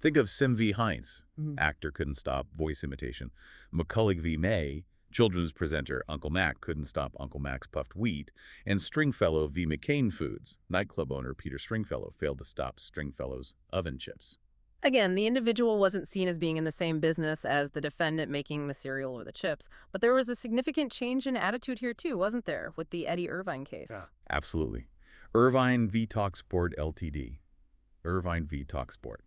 Think of Sim v. Heinz, actor couldn't stop voice imitation. McCulloch v. May, children's presenter Uncle Mac couldn't stop Uncle Mac's puffed wheat. And Stringfellow v. McCain Foods, nightclub owner Peter Stringfellow failed to stop Stringfellow's oven chips. Again, the individual wasn't seen as being in the same business as the defendant making the cereal or the chips, but there was a significant change in attitude here too, wasn't there, with the Eddie Irvine case? Yeah. Absolutely. Irvine v. Talksport Ltd. Irvine v. Talksport.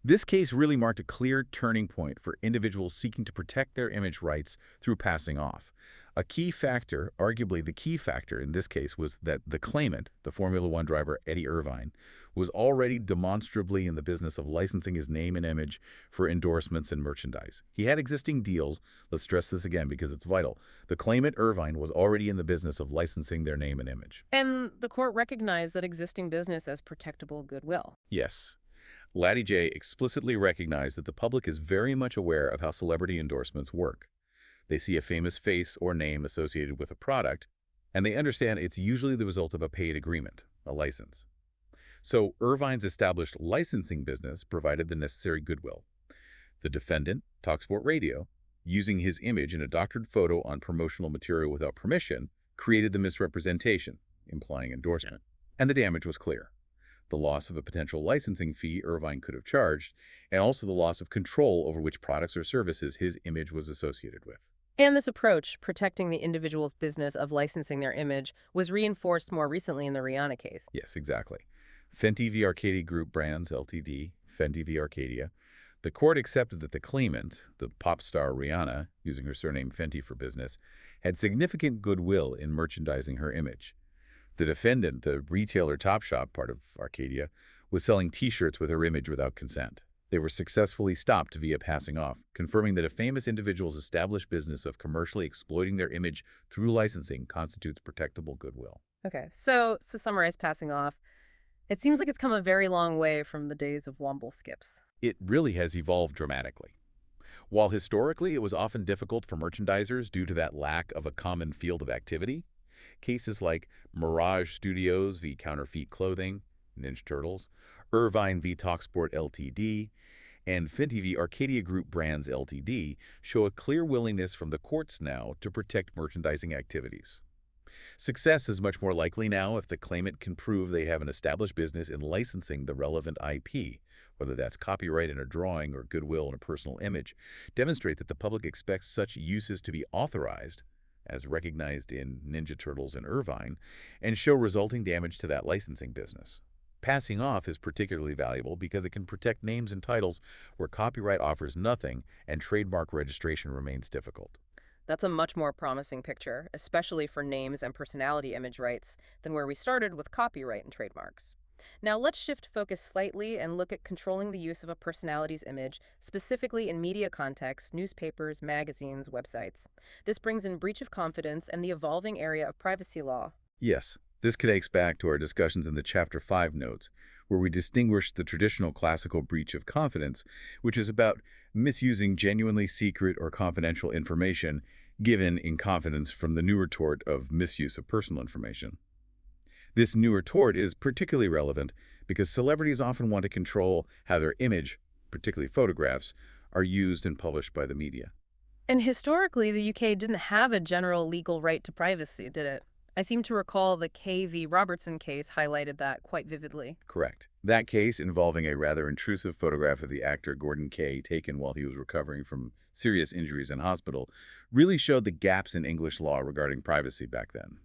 This case really marked a clear turning point for individuals seeking to protect their image rights through passing off. A key factor, arguably the key factor in this case, was that the claimant, the Formula One driver Eddie Irvine, was already demonstrably in the business of licensing his name and image for endorsements and merchandise. He had existing deals. Let's stress this again because it's vital. The claimant Irvine was already in the business of licensing their name and image. And the court recognized that existing business as protectable goodwill. Yes. Laddie J. explicitly recognized that the public is very much aware of how celebrity endorsements work. They see a famous face or name associated with a product, and they understand it's usually the result of a paid agreement, a license. So Irvine's established licensing business provided the necessary goodwill. The defendant, Talksport Radio, using his image in a doctored photo on promotional material without permission, created the misrepresentation, implying endorsement. And the damage was clear. The loss of a potential licensing fee Irvine could have charged, and also the loss of control over which products or services his image was associated with. And this approach, protecting the individual's business of licensing their image, was reinforced more recently in the Rihanna case. Yes, exactly. Fenty v. Arcadia Group Brands, Ltd., Fenty v. Arcadia. The court accepted that the claimant, the pop star Rihanna, using her surname Fenty for business, had significant goodwill in merchandising her image. The defendant, the retailer Topshop, part of Arcadia, was selling T-shirts with her image without consent. They were successfully stopped via passing off, confirming that a famous individual's established business of commercially exploiting their image through licensing constitutes protectable goodwill. Okay, so to summarize passing off, it seems like it's come a very long way from the days of Womble skips. It really has evolved dramatically. While historically it was often difficult for merchandisers due to that lack of a common field of activity, cases like Mirage Studios v. Counterfeit Clothing, Ninja Turtles, Irvine v. Talksport Ltd., and FinTV Arcadia Group Brands Ltd. show a clear willingness from the courts now to protect merchandising activities. Success is much more likely now if the claimant can prove they have an established business in licensing the relevant IP, whether that's copyright in a drawing or goodwill in a personal image, demonstrate that the public expects such uses to be authorized, as recognized in Ninja Turtles and Irvine, and show resulting damage to that licensing business. Passing off is particularly valuable because it can protect names and titles where copyright offers nothing and trademark registration remains difficult. That's a much more promising picture, especially for names and personality image rights, than where we started with copyright and trademarks. Now let's shift focus slightly and look at controlling the use of a personality's image, specifically in media contexts, newspapers, magazines, websites. This brings in breach of confidence and the evolving area of privacy law. Yes, this connects back to our discussions in the Chapter 5 notes, where we distinguish the traditional classical breach of confidence, which is about misusing genuinely secret or confidential information given in confidence, from the newer tort of misuse of personal information. This newer tort is particularly relevant because celebrities often want to control how their image, particularly photographs, are used and published by the media. And historically, the UK didn't have a general legal right to privacy, did it? I seem to recall the K.V. Robertson case highlighted that quite vividly. Correct. That case, involving a rather intrusive photograph of the actor Gordon Kaye taken while he was recovering from serious injuries in hospital, really showed the gaps in English law regarding privacy back then.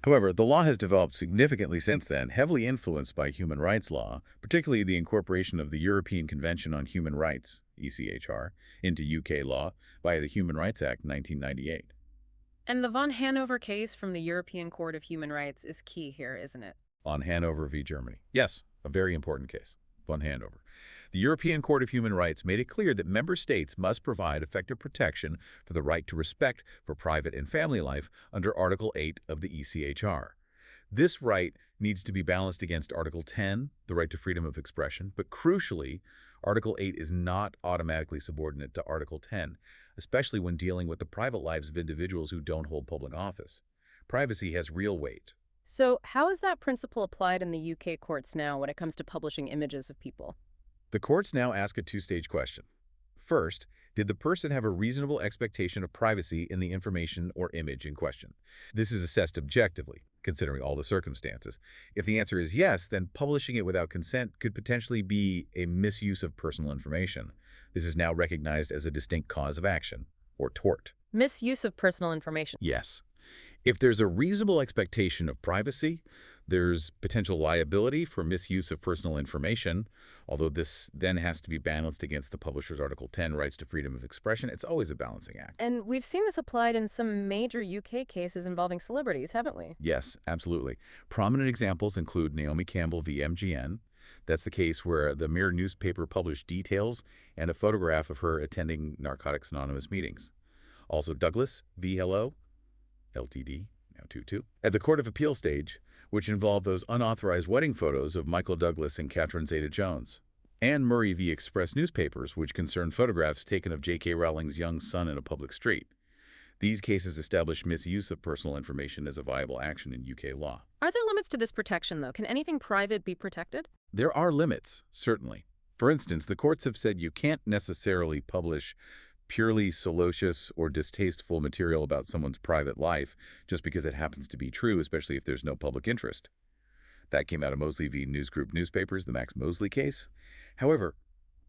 However, the law has developed significantly since then, heavily influenced by human rights law, particularly the incorporation of the European Convention on Human Rights, ECHR, into UK law via the Human Rights Act 1998. And the von Hanover case from the European Court of Human Rights is key here, isn't it? On Hanover v. Germany. Yes, a very important case. Von Hanover. The European Court of Human Rights made it clear that member states must provide effective protection for the right to respect for private and family life under Article 8 of the ECHR. This right needs to be balanced against Article 10, the right to freedom of expression, but crucially, Article 8 is not automatically subordinate to Article 10, especially when dealing with the private lives of individuals who don't hold public office. Privacy has real weight. So, how is that principle applied in the UK courts now when it comes to publishing images of people? The courts now ask a two-stage question. First, did the person have a reasonable expectation of privacy in the information or image in question? This is assessed objectively, considering all the circumstances. If the answer is yes, then publishing it without consent could potentially be a misuse of personal information. This is now recognized as a distinct cause of action, or tort. Misuse of personal information. Yes. If there's a reasonable expectation of privacy, there's potential liability for misuse of personal information, although this then has to be balanced against the publisher's Article 10 rights to freedom of expression. It's always a balancing act. And we've seen this applied in some major UK cases involving celebrities, haven't we? Yes, absolutely. Prominent examples include Naomi Campbell v. MGN. That's the case where the Mirror newspaper published details and a photograph of her attending Narcotics Anonymous meetings. Also Douglas v. Hello, Ltd., now 2-2. At the Court of Appeal stage, which involved those unauthorized wedding photos of Michael Douglas and Catherine Zeta-Jones. And Murray v. Express newspapers, which concerned photographs taken of J.K. Rowling's young son in a public street. These cases established misuse of personal information as a viable action in UK law. Are there limits to this protection, though? Can anything private be protected? There are limits, certainly. For instance, the courts have said you can't necessarily publish purely salacious or distasteful material about someone's private life just because it happens to be true, especially if there's no public interest. That came out of Mosley v. News Group newspapers, the Max Mosley case. However,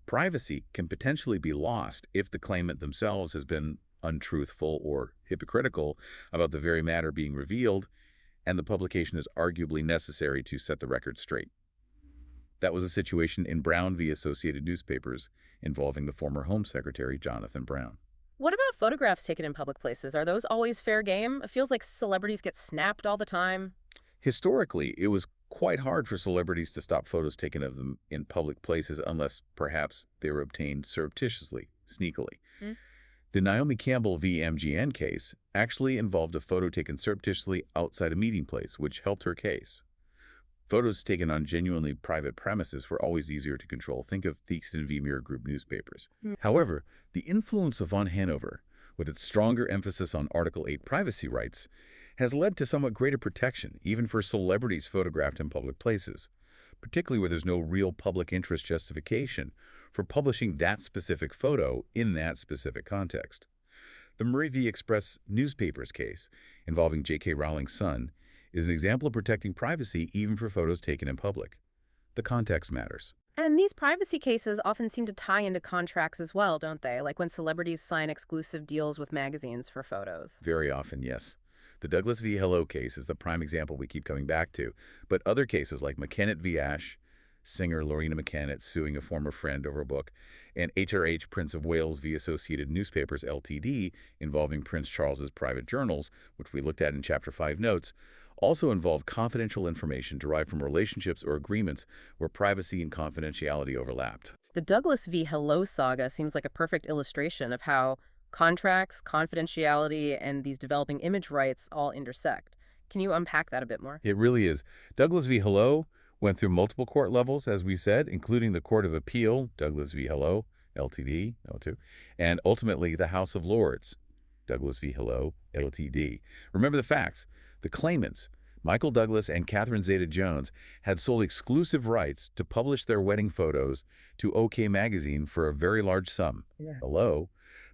privacy can potentially be lost if the claimant themselves has been untruthful or hypocritical about the very matter being revealed, and the publication is arguably necessary to set the record straight. That was a situation in Brown v. Associated Newspapers involving the former Home Secretary, Jonathan Brown. What about photographs taken in public places? Are those always fair game? It feels like celebrities get snapped all the time. Historically, it was quite hard for celebrities to stop photos taken of them in public places unless perhaps they were obtained surreptitiously, sneakily. Mm. The Naomi Campbell v. MGN case actually involved a photo taken surreptitiously outside a meeting place, which helped her case. Photos taken on genuinely private premises were always easier to control. Think of Theakston v. Mirror Group newspapers. However, the influence of von Hanover, with its stronger emphasis on Article 8 privacy rights, has led to somewhat greater protection, even for celebrities photographed in public places, particularly where there's no real public interest justification for publishing that specific photo in that specific context. The Murray v. Express newspapers case, involving J.K. Rowling's son, is an example of protecting privacy even for photos taken in public. The context matters. And these privacy cases often seem to tie into contracts as well, don't they? Like when celebrities sign exclusive deals with magazines for photos. Very often, yes. The Douglas v. Hello case is the prime example we keep coming back to, but other cases like McKennitt v. Ash, singer Lorena McKennitt suing a former friend over a book, and HRH Prince of Wales v. Associated Newspapers Ltd. Involving Prince Charles's private journals, which we looked at in Chapter 5 notes, also involve confidential information derived from relationships or agreements where privacy and confidentiality overlapped. The Douglas v. Hello saga seems like a perfect illustration of how contracts, confidentiality, and these developing image rights all intersect. Can you unpack that a bit more? It really is. Douglas v. Hello went through multiple court levels, as we said, including the Court of Appeal, Douglas v. Hello, Ltd., O2, and ultimately the House of Lords, Douglas v. Hello, Ltd. Remember the facts. The claimants, Michael Douglas and Catherine Zeta-Jones, had sold exclusive rights to publish their wedding photos to OK Magazine for a very large sum. Yeah. Hello.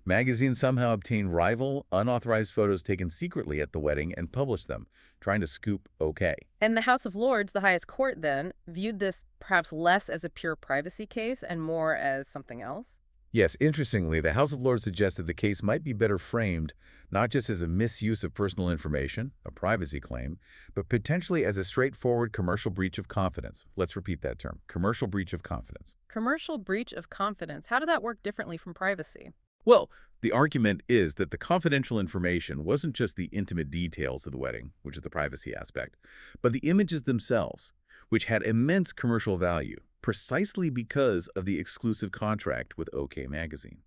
Magazine somehow obtained rival, unauthorized photos taken secretly at the wedding and published them, trying to scoop OK. And the House of Lords, the highest court then, viewed this perhaps less as a pure privacy case and more as something else? Yes, interestingly, the House of Lords suggested the case might be better framed not just as a misuse of personal information, a privacy claim, but potentially as a straightforward commercial breach of confidence. Let's repeat that term, commercial breach of confidence. Commercial breach of confidence. How did that work differently from privacy? Well, the argument is that the confidential information wasn't just the intimate details of the wedding, which is the privacy aspect, but the images themselves, which had immense commercial value, precisely because of the exclusive contract with OK Magazine.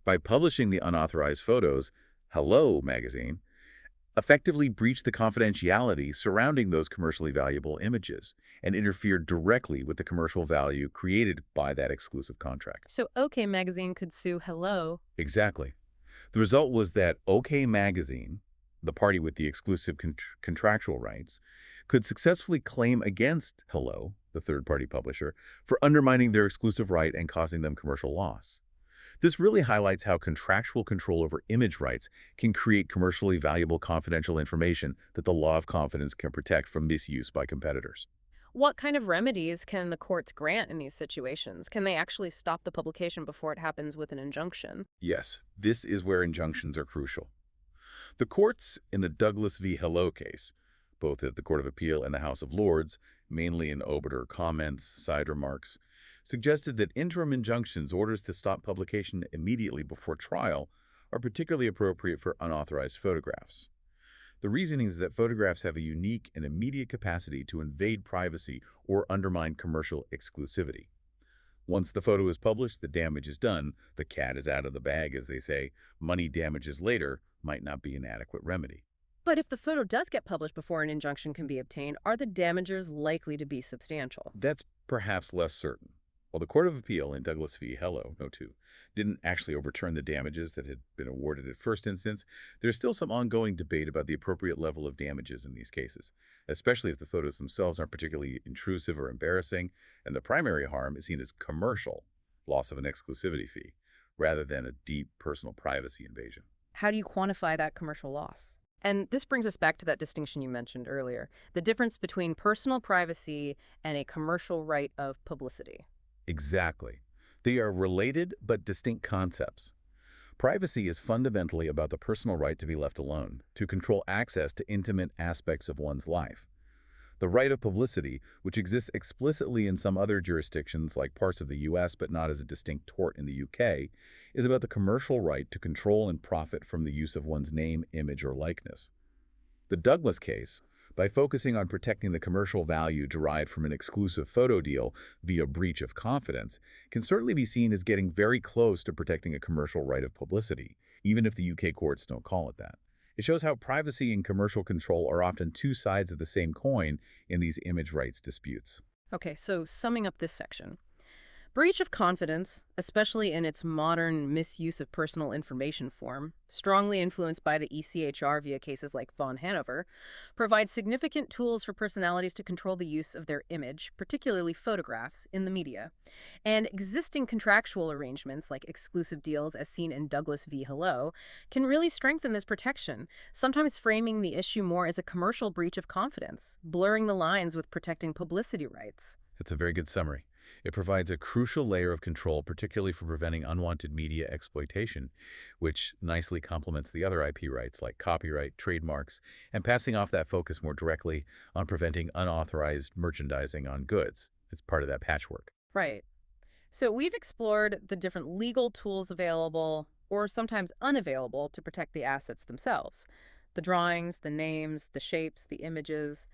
By publishing the unauthorized photos, Hello Magazine effectively breached the confidentiality surrounding those commercially valuable images and interfered directly with the commercial value created by that exclusive contract. So OK Magazine could sue Hello. Exactly. The result was that OK Magazine, the party with the exclusive contractual rights, could successfully claim against Hello, the third-party publisher, for undermining their exclusive right and causing them commercial loss. This really highlights how contractual control over image rights can create commercially valuable confidential information that the law of confidence can protect from misuse by competitors. What kind of remedies can the courts grant in these situations? Can they actually stop the publication before it happens with an injunction? Yes, this is where injunctions are crucial. The courts in the Douglas v. Hello case, both at the Court of Appeal and the House of Lords, mainly in obiter comments, side remarks, suggested that interim injunctions, orders to stop publication immediately before trial, are particularly appropriate for unauthorized photographs. The reasoning is that photographs have a unique and immediate capacity to invade privacy or undermine commercial exclusivity. Once the photo is published, the damage is done. The cat is out of the bag, as they say. Money damages later might not be an adequate remedy. But if the photo does get published before an injunction can be obtained, are the damages likely to be substantial? That's perhaps less certain. While the Court of Appeal in Douglas v. Hello, No. 2, didn't actually overturn the damages that had been awarded at first instance, there's still some ongoing debate about the appropriate level of damages in these cases, especially if the photos themselves aren't particularly intrusive or embarrassing, and the primary harm is seen as commercial, loss of an exclusivity fee, rather than a deep personal privacy invasion. How do you quantify that commercial loss? And this brings us back to that distinction you mentioned earlier, the difference between personal privacy and a commercial right of publicity. Exactly. They are related but distinct concepts. Privacy is fundamentally about the personal right to be left alone, to control access to intimate aspects of one's life. The right of publicity, which exists explicitly in some other jurisdictions like parts of the U.S. but not as a distinct tort in the U.K., is about the commercial right to control and profit from the use of one's name, image, or likeness. The Douglas case, by focusing on protecting the commercial value derived from an exclusive photo deal via breach of confidence, can certainly be seen as getting very close to protecting a commercial right of publicity, even if the UK courts don't call it that. It shows how privacy and commercial control are often two sides of the same coin in these image rights disputes. Okay, so summing up this section, Breach of confidence, especially in its modern misuse of personal information form, strongly influenced by the ECHR via cases like von Hanover, provides significant tools for personalities to control the use of their image, particularly photographs, in the media. And existing contractual arrangements, like exclusive deals as seen in Douglas v. Hello, can really strengthen this protection, sometimes framing the issue more as a commercial breach of confidence, blurring the lines with protecting publicity rights. It's a very good summary. It provides a crucial layer of control, particularly for preventing unwanted media exploitation, which nicely complements the other IP rights like copyright, trademarks, and passing off that focus more directly on preventing unauthorized merchandising on goods. It's part of that patchwork. Right. So we've explored the different legal tools available or sometimes unavailable to protect the assets themselves. The drawings, the names, the shapes, the images.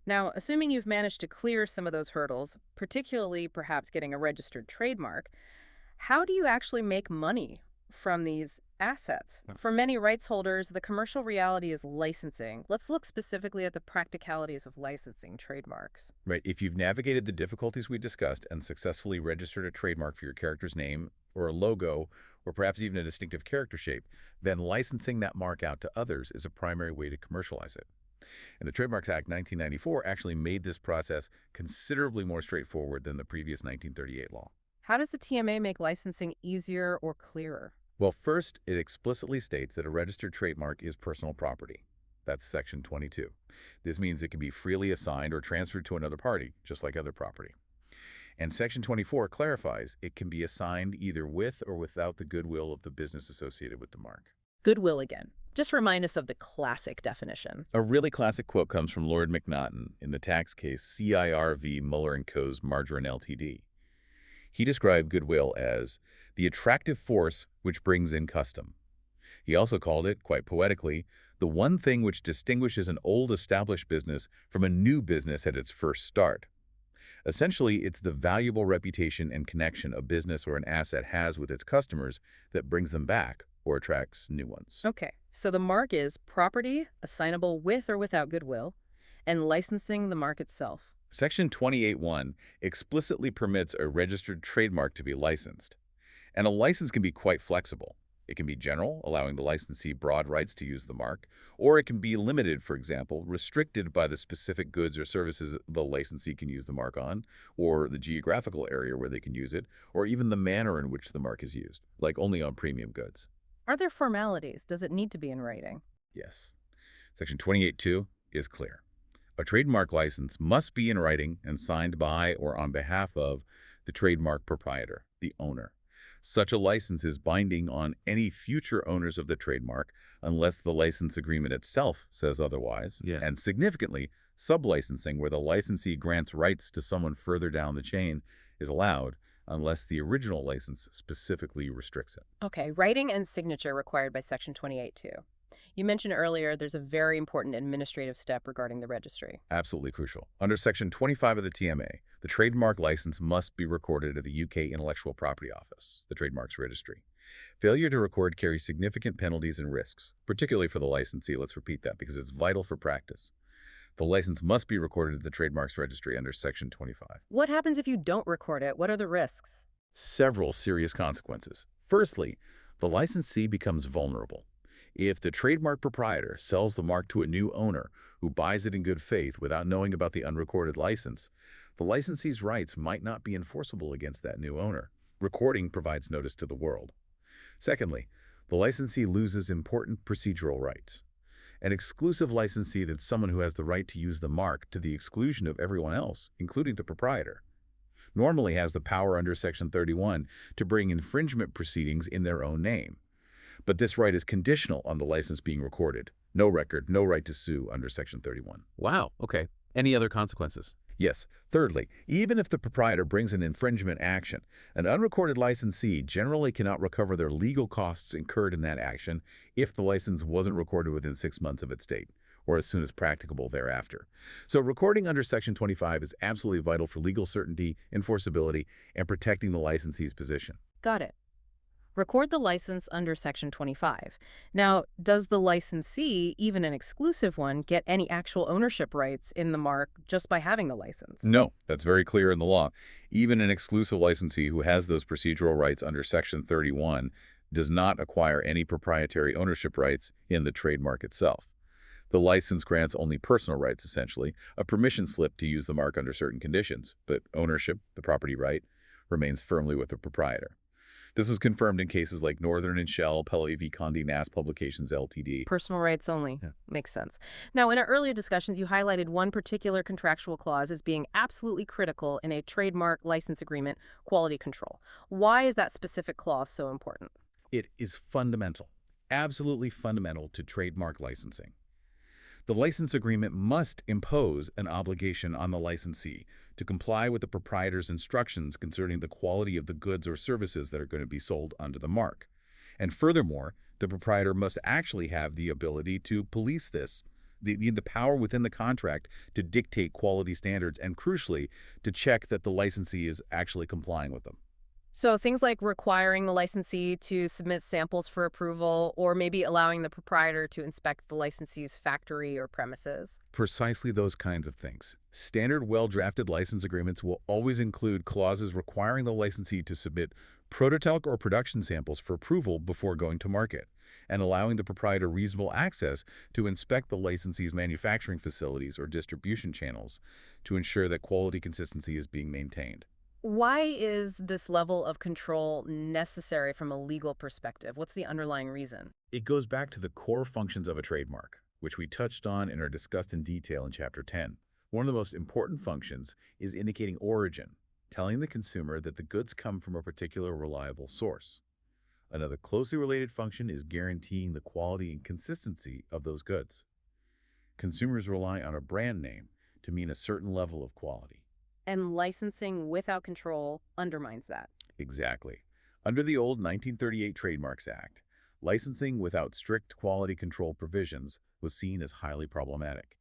Now, assuming you've managed to clear some of those hurdles, particularly perhaps getting a registered trademark, how do you actually make money from these assets? For many rights holders, the commercial reality is licensing. Let's look specifically at the practicalities of licensing trademarks. Right. If you've navigated the difficulties we discussed and successfully registered a trademark for your character's name or a logo or perhaps even a distinctive character shape, then licensing that mark out to others is a primary way to commercialize it. And the Trademarks Act 1994 actually made this process considerably more straightforward than the previous 1938 law. How does the TMA make licensing easier or clearer? Well, first, it explicitly states that a registered trademark is personal property. That's Section 22. This means it can be freely assigned or transferred to another party, just like other property. And Section 24 clarifies it can be assigned either with or without the goodwill of the business associated with the mark. Goodwill again. Just remind us of the classic definition. A really classic quote comes from Lord MacNaughton in the tax case CIR v. Muller & Co.'s Margarine Ltd. He described goodwill as the attractive force which brings in custom. He also called it, quite poetically, the one thing which distinguishes an old established business from a new business at its first start. Essentially, it's the valuable reputation and connection a business or an asset has with its customers that brings them back or attracts new ones. Okay, so the mark is property assignable with or without goodwill, and licensing the mark itself. Section 28(1) explicitly permits a registered trademark to be licensed. And a license can be quite flexible. It can be general, allowing the licensee broad rights to use the mark, or it can be limited, for example, restricted by the specific goods or services the licensee can use the mark on, or the geographical area where they can use it, or even the manner in which the mark is used, like only on premium goods. Are there formalities? Does it need to be in writing? Yes. Section 28(2) is clear. A trademark license must be in writing and signed by or on behalf of the trademark proprietor, the owner. Such a license is binding on any future owners of the trademark unless the license agreement itself says otherwise. Yeah. And significantly, sublicensing, where the licensee grants rights to someone further down the chain, is allowed unless the original license specifically restricts it. Okay, writing and signature required by Section 28(2). You mentioned earlier there's a very important administrative step regarding the registry. Absolutely crucial. Under Section 25 of the TMA, the trademark license must be recorded at the UK Intellectual Property Office, the Trademarks Registry. Failure to record carries significant penalties and risks, particularly for the licensee. Let's repeat that because it's vital for practice. The license must be recorded at the Trademarks Registry under Section 25. What happens if you don't record it? What are the risks? Several serious consequences. Firstly, the licensee becomes vulnerable. If the trademark proprietor sells the mark to a new owner who buys it in good faith without knowing about the unrecorded license, the licensee's rights might not be enforceable against that new owner. Recording provides notice to the world. Secondly, the licensee loses important procedural rights. An exclusive licensee that's someone who has the right to use the mark to the exclusion of everyone else, including the proprietor, normally has the power under Section 31 to bring infringement proceedings in their own name. But this right is conditional on the license being recorded. No record, no right to sue under Section 31. Wow, okay. Any other consequences? Yes. Thirdly, even if the proprietor brings an infringement action, an unrecorded licensee generally cannot recover their legal costs incurred in that action if the license wasn't recorded within 6 months of its date, or as soon as practicable thereafter. So recording under Section 25 is absolutely vital for legal certainty, enforceability, and protecting the licensee's position. Got it. record the license under Section 25. Now, does the licensee, even an exclusive one, get any actual ownership rights in the mark just by having the license? No, that's very clear in the law. Even an exclusive licensee who has those procedural rights under Section 31 does not acquire any proprietary ownership rights in the trademark itself. The license grants only personal rights, essentially, a permission slip to use the mark under certain conditions, but ownership, the property right, remains firmly with the proprietor. This was confirmed in cases like Northern and Shell, Pele v. Condé Nast Publications Ltd. Personal rights only. Yeah. Makes sense. Now, in our earlier discussions, you highlighted one particular contractual clause as being absolutely critical in a trademark license agreement, quality control. Why is that specific clause so important? It is fundamental, absolutely fundamental to trademark licensing. The license agreement must impose an obligation on the licensee to comply with the proprietor's instructions concerning the quality of the goods or services that are going to be sold under the mark. And furthermore, the proprietor must actually have the ability to police this, the power within the contract to dictate quality standards and, crucially, to check that the licensee is actually complying with them. So things like requiring the licensee to submit samples for approval, or maybe allowing the proprietor to inspect the licensee's factory or premises. Precisely those kinds of things. Standard, well-drafted license agreements will always include clauses requiring the licensee to submit prototype or production samples for approval before going to market, and allowing the proprietor reasonable access to inspect the licensee's manufacturing facilities or distribution channels to ensure that quality consistency is being maintained. Why is this level of control necessary from a legal perspective? What's the underlying reason? It goes back to the core functions of a trademark, which we touched on and are discussed in detail in Chapter 10. One of the most important functions is indicating origin, telling the consumer that the goods come from a particular reliable source. Another closely related function is guaranteeing the quality and consistency of those goods. Consumers rely on a brand name to mean a certain level of quality. And licensing without control undermines that. Exactly. Under the old 1938 Trademarks Act, licensing without strict quality control provisions was seen as highly problematic.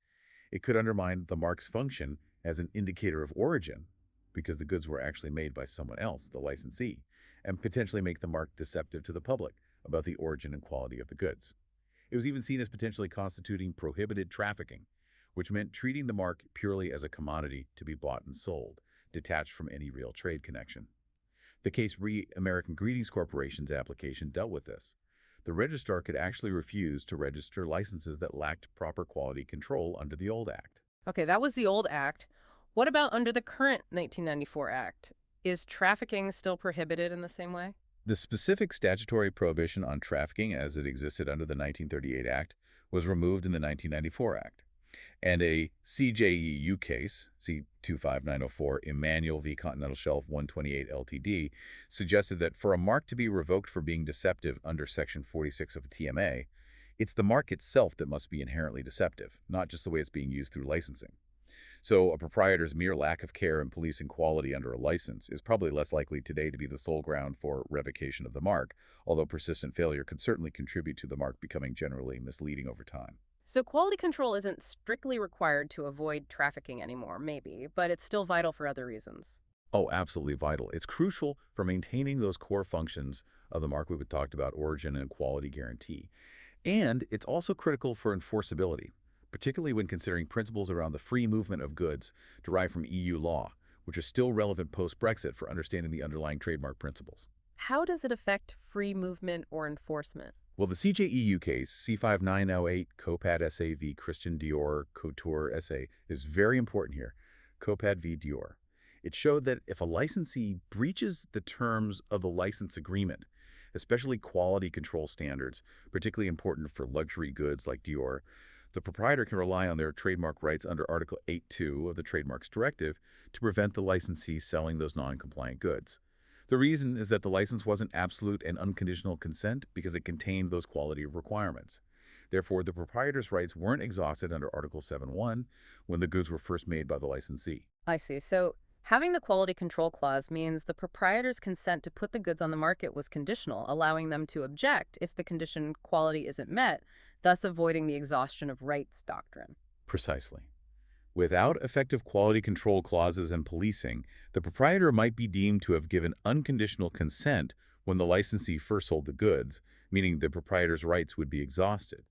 It could undermine the mark's function as an indicator of origin, because the goods were actually made by someone else, the licensee, and potentially make the mark deceptive to the public about the origin and quality of the goods. It was even seen as potentially constituting prohibited trafficking, which meant treating the mark purely as a commodity to be bought and sold, detached from any real trade connection. The case re American Greetings Corporation's application dealt with this. The registrar could actually refuse to register licenses that lacked proper quality control under the old act. Okay, that was the old act. What about under the current 1994 act? Is trafficking still prohibited in the same way? The specific statutory prohibition on trafficking as it existed under the 1938 Act was removed in the 1994 Act. And a CJEU case, C25904, Emmanuel v. Continental Shelf 128 Ltd., suggested that for a mark to be revoked for being deceptive under Section 46 of the TMA, it's the mark itself that must be inherently deceptive, not just the way it's being used through licensing. So a proprietor's mere lack of care in policing quality under a license is probably less likely today to be the sole ground for revocation of the mark, although persistent failure could certainly contribute to the mark becoming generally misleading over time. So quality control isn't strictly required to avoid trafficking anymore, maybe, but it's still vital for other reasons. Oh, absolutely vital. It's crucial for maintaining those core functions of the mark we talked about, origin and quality guarantee. And it's also critical for enforceability, particularly when considering principles around the free movement of goods derived from EU law, which are still relevant post-Brexit for understanding the underlying trademark principles. How does it affect free movement or enforcement? Well, the CJEU case, C5908 Copad SA v. Christian Dior Couture SA, is very important here. Copad v. Dior. It showed that if a licensee breaches the terms of the license agreement, especially quality control standards, particularly important for luxury goods like Dior, the proprietor can rely on their trademark rights under Article 8.2 of the Trademarks Directive to prevent the licensee selling those non-compliant goods. The reason is that the license wasn't absolute and unconditional consent because it contained those quality requirements. Therefore, the proprietor's rights weren't exhausted under Article 7.1 when the goods were first made by the licensee. I see. So having the quality control clause means the proprietor's consent to put the goods on the market was conditional, allowing them to object if the condition quality isn't met, thus avoiding the exhaustion of rights doctrine. Precisely. Without effective quality control clauses and policing, the proprietor might be deemed to have given unconditional consent when the licensee first sold the goods, meaning the proprietor's rights would be exhausted.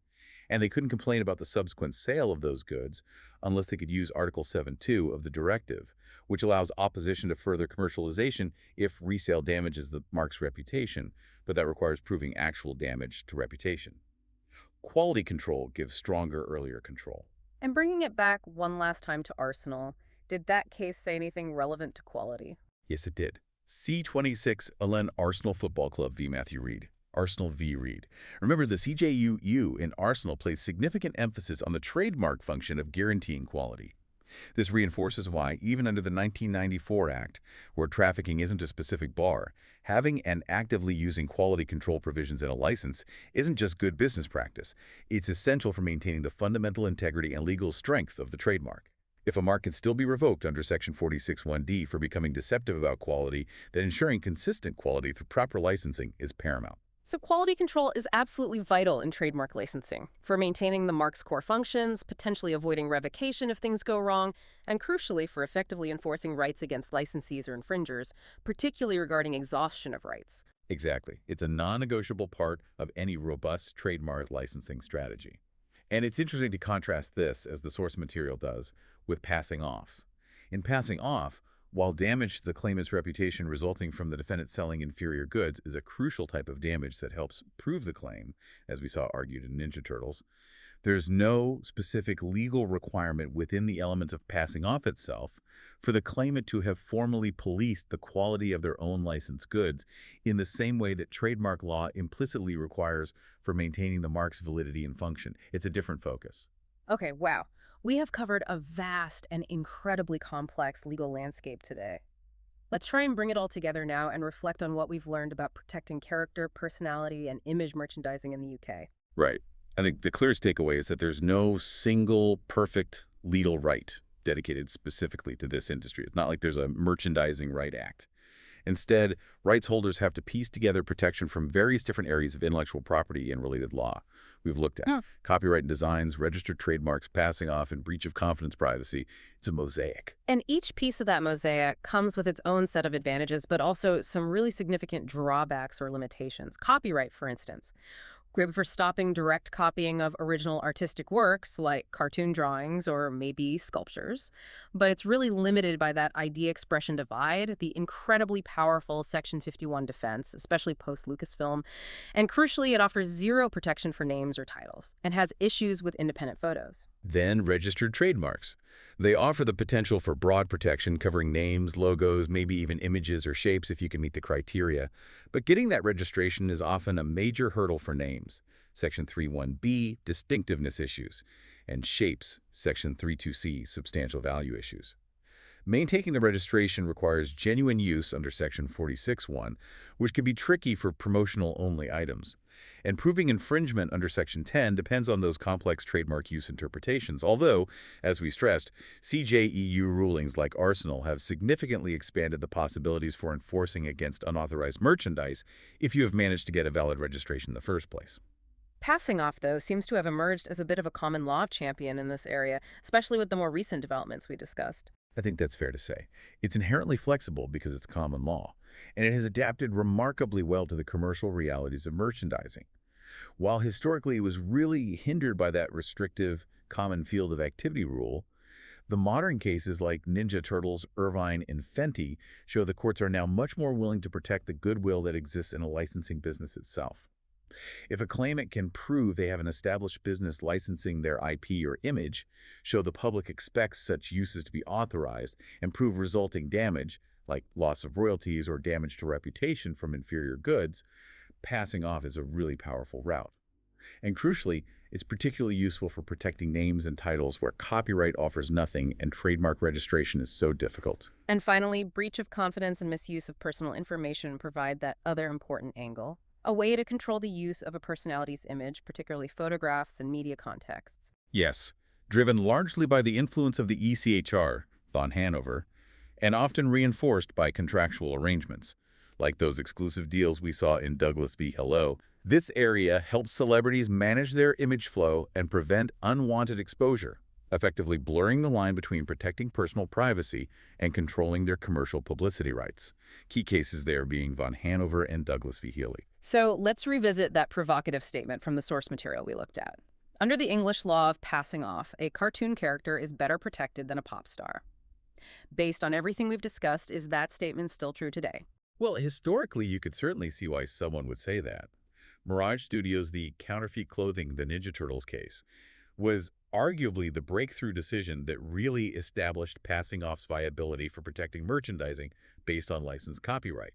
And they couldn't complain about the subsequent sale of those goods unless they could use Article 7.2 of the directive, which allows opposition to further commercialization if resale damages the mark's reputation, but that requires proving actual damage to reputation. Quality control gives stronger earlier control. And bringing it back one last time to Arsenal, did that case say anything relevant to quality? Yes, it did. C26 Alen Arsenal Football Club v. Matthew Reed. Arsenal v. Reed. Remember, the CJUU in Arsenal placed significant emphasis on the trademark function of guaranteeing quality. This reinforces why, even under the 1994 Act, where trafficking isn't a specific bar, having and actively using quality control provisions in a license isn't just good business practice. It's essential for maintaining the fundamental integrity and legal strength of the trademark. If a mark can still be revoked under Section 46(1)(d) for becoming deceptive about quality, then ensuring consistent quality through proper licensing is paramount. So quality control is absolutely vital in trademark licensing for maintaining the mark's core functions, potentially avoiding revocation if things go wrong, and crucially for effectively enforcing rights against licensees or infringers, particularly regarding exhaustion of rights. Exactly. It's a non-negotiable part of any robust trademark licensing strategy. And it's interesting to contrast this, as the source material does, with passing off. In passing off, while damage to the claimant's reputation resulting from the defendant selling inferior goods is a crucial type of damage that helps prove the claim, as we saw argued in Ninja Turtles, there's no specific legal requirement within the elements of passing off itself for the claimant to have formally policed the quality of their own licensed goods in the same way that trademark law implicitly requires for maintaining the mark's validity and function. It's a different focus. Okay, wow. We have covered a vast and incredibly complex legal landscape today. Let's try and bring it all together now and reflect on what we've learned about protecting character, personality, and image merchandising in the UK. Right. I think the clearest takeaway is that there's no single perfect legal right dedicated specifically to this industry. It's not like there's a Merchandising Right Act. Instead, rights holders have to piece together protection from various different areas of intellectual property and related law. We've looked at copyright and designs, registered trademarks, passing off, and breach of confidence privacy. It's a mosaic. And each piece of that mosaic comes with its own set of advantages, but also some really significant drawbacks or limitations. Copyright, for instance. Great for stopping direct copying of original artistic works like cartoon drawings or maybe sculptures, but it's really limited by that idea expression divide, the incredibly powerful Section 51 defense, especially post-Lucasfilm, and crucially, it offers zero protection for names or titles and has issues with independent photos. Then registered trademarks. They offer the potential for broad protection covering names, logos, maybe even images or shapes if you can meet the criteria. But getting that registration is often a major hurdle for names. Section 3.1b, distinctiveness issues, and shapes, Section 3.2c, substantial value issues. Maintaining the registration requires genuine use under Section 46(1), which can be tricky for promotional-only items. And proving infringement under Section 10 depends on those complex trademark use interpretations, although, as we stressed, CJEU rulings like Arsenal have significantly expanded the possibilities for enforcing against unauthorized merchandise if you have managed to get a valid registration in the first place. Passing off, though, seems to have emerged as a bit of a common law champion in this area, especially with the more recent developments we discussed. I think that's fair to say. It's inherently flexible because it's common law, and it has adapted remarkably well to the commercial realities of merchandising. While historically it was really hindered by that restrictive common field of activity rule, the modern cases like Ninja Turtles, Irvine, and Fenty show the courts are now much more willing to protect the goodwill that exists in a licensing business itself. If a claimant can prove they have an established business licensing their IP or image, show the public expects such uses to be authorized, and prove resulting damage, like loss of royalties or damage to reputation from inferior goods, passing off is a really powerful route. And crucially, it's particularly useful for protecting names and titles where copyright offers nothing and trademark registration is so difficult. And finally, breach of confidence and misuse of personal information provide that other important angle. A way to control the use of a personality's image, particularly photographs and media contexts. Yes, driven largely by the influence of the ECHR, von Hanover, and often reinforced by contractual arrangements, like those exclusive deals we saw in Douglas v. Hello. This area helps celebrities manage their image flow and prevent unwanted exposure. effectively blurring the line between protecting personal privacy and controlling their commercial publicity rights. Key cases there being von Hanover and Douglas v. Healy. So let's revisit that provocative statement from the source material we looked at. Under the English law of passing off, a cartoon character is better protected than a pop star. Based on everything we've discussed, is that statement still true today? Well, historically, you could certainly see why someone would say that. Mirage Studios' The Counterfeit Clothing, the Ninja Turtles case, was arguably the breakthrough decision that really established passing off's viability for protecting merchandising based on licensed copyright.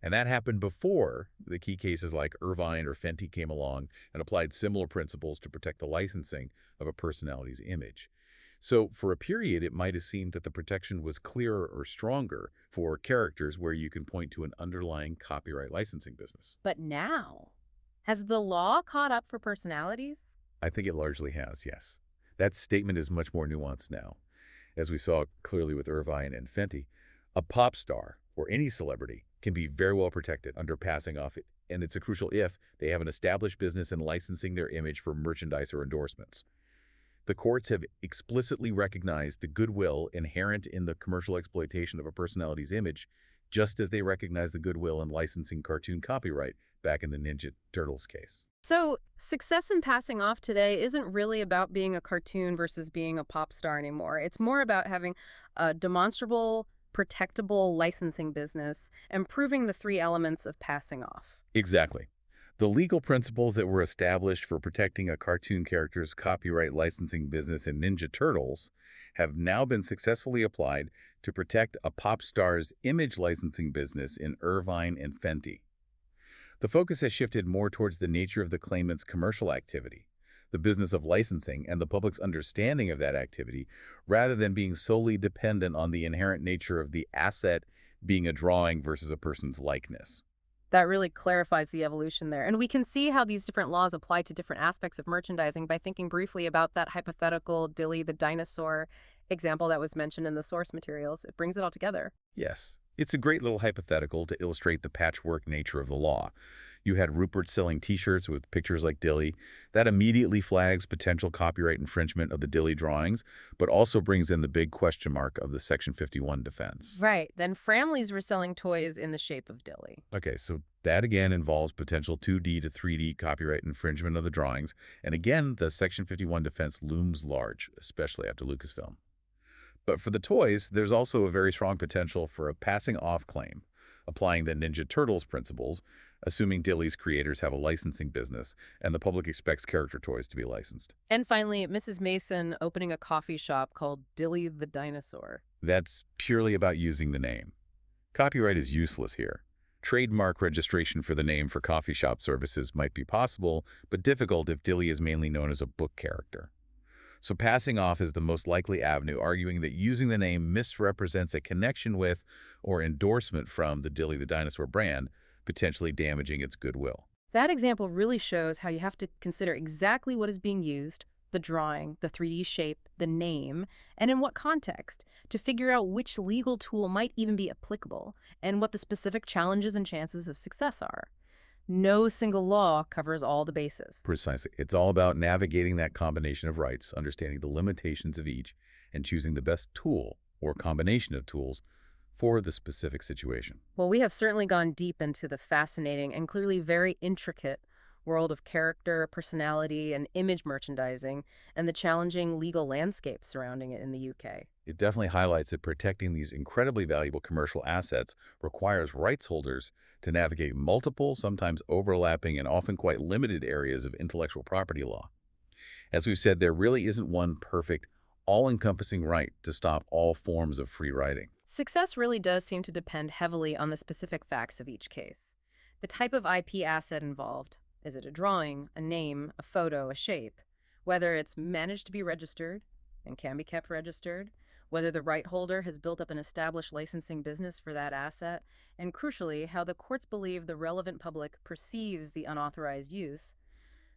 And that happened before the key cases like Irvine or Fenty came along and applied similar principles to protect the licensing of a personality's image. So for a period, it might have seemed that the protection was clearer or stronger for characters where you can point to an underlying copyright licensing business. But now, has the law caught up for personalities? I think it largely has, yes. That statement is much more nuanced now. As we saw clearly with Irvine and Fenty, a pop star or any celebrity can be very well protected under passing off it, and it's a crucial if they have an established business in licensing their image for merchandise or endorsements. The courts have explicitly recognized the goodwill inherent in the commercial exploitation of a personality's image, just as they recognize the goodwill in licensing cartoon copyright back in the Ninja Turtles case. So, success in passing off today isn't really about being a cartoon versus being a pop star anymore. It's more about having a demonstrable, protectable licensing business and proving the three elements of passing off. Exactly. The legal principles that were established for protecting a cartoon character's copyright licensing business in Ninja Turtles have now been successfully applied to protect a pop star's image licensing business in Irvine and Fenty. The focus has shifted more towards the nature of the claimant's commercial activity, the business of licensing, and the public's understanding of that activity, rather than being solely dependent on the inherent nature of the asset being a drawing versus a person's likeness. That really clarifies the evolution there. And we can see how these different laws apply to different aspects of merchandising by thinking briefly about that hypothetical Dilly the dinosaur example that was mentioned in the source materials. It brings it all together. Yes, it's a great little hypothetical to illustrate the patchwork nature of the law. You had Rupert selling T-shirts with pictures like Dilly. That immediately flags potential copyright infringement of the Dilly drawings, but also brings in the big question mark of the Section 51 defense. Right. Then Framleys were selling toys in the shape of Dilly. Okay, so that again involves potential 2D to 3D copyright infringement of the drawings. And again, the Section 51 defense looms large, especially after Lucasfilm. But for the toys, there's also a very strong potential for a passing off claim, applying the Ninja Turtles principles, assuming Dilly's creators have a licensing business and the public expects character toys to be licensed. And finally, Mrs. Mason opening a coffee shop called Dilly the Dinosaur. That's purely about using the name. Copyright is useless here. Trademark registration for the name for coffee shop services might be possible, but difficult if Dilly is mainly known as a book character. So passing off is the most likely avenue, arguing that using the name misrepresents a connection with or endorsement from the Dilly the Dinosaur brand, potentially damaging its goodwill. That example really shows how you have to consider exactly what is being used, the drawing, the 3D shape, the name, and in what context, to figure out which legal tool might even be applicable and what the specific challenges and chances of success are. No single law covers all the bases. Precisely. It's all about navigating that combination of rights, understanding the limitations of each, and choosing the best tool or combination of tools for the specific situation. Well, we have certainly gone deep into the fascinating and clearly very intricate world of character, personality, and image merchandising, and the challenging legal landscape surrounding it in the UK. It definitely highlights that protecting these incredibly valuable commercial assets requires rights holders to navigate multiple, sometimes overlapping, and often quite limited areas of intellectual property law. As we've said, there really isn't one perfect, all-encompassing right to stop all forms of free writing. Success really does seem to depend heavily on the specific facts of each case. The type of IP asset involved. Is it a drawing, a name, a photo, a shape? Whether it's managed to be registered and can be kept registered, whether the right holder has built up an established licensing business for that asset, and crucially, how the courts believe the relevant public perceives the unauthorized use.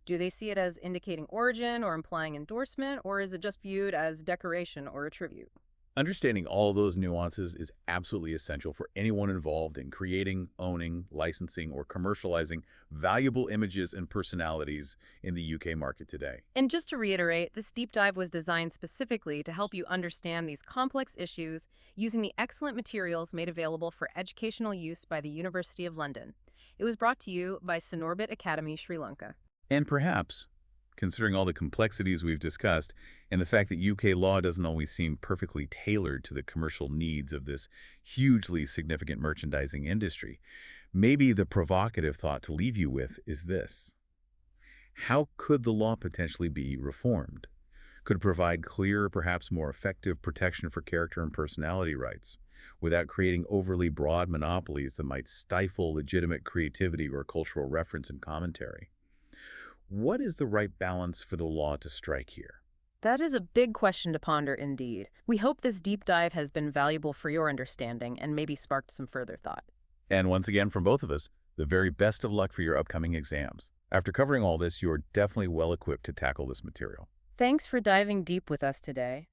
Do they see it as indicating origin or implying endorsement, or is it just viewed as decoration or a tribute? Understanding all those nuances is absolutely essential for anyone involved in creating, owning, licensing, or commercializing valuable images and personalities in the UK market today. And just to reiterate, this deep dive was designed specifically to help you understand these complex issues using the excellent materials made available for educational use by the University of London. It was brought to you by Sinorbit Academy, Sri Lanka. And perhaps, considering all the complexities we've discussed and the fact that UK law doesn't always seem perfectly tailored to the commercial needs of this hugely significant merchandising industry, maybe the provocative thought to leave you with is this. How could the law potentially be reformed? Could it provide clearer, perhaps more effective protection for character and personality rights without creating overly broad monopolies that might stifle legitimate creativity or cultural reference and commentary? What is the right balance for the law to strike here? That is a big question to ponder indeed. We hope this deep dive has been valuable for your understanding and maybe sparked some further thought. And once again, from both of us, the very best of luck for your upcoming exams. After covering all this, you are definitely well equipped to tackle this material. Thanks for diving deep with us today.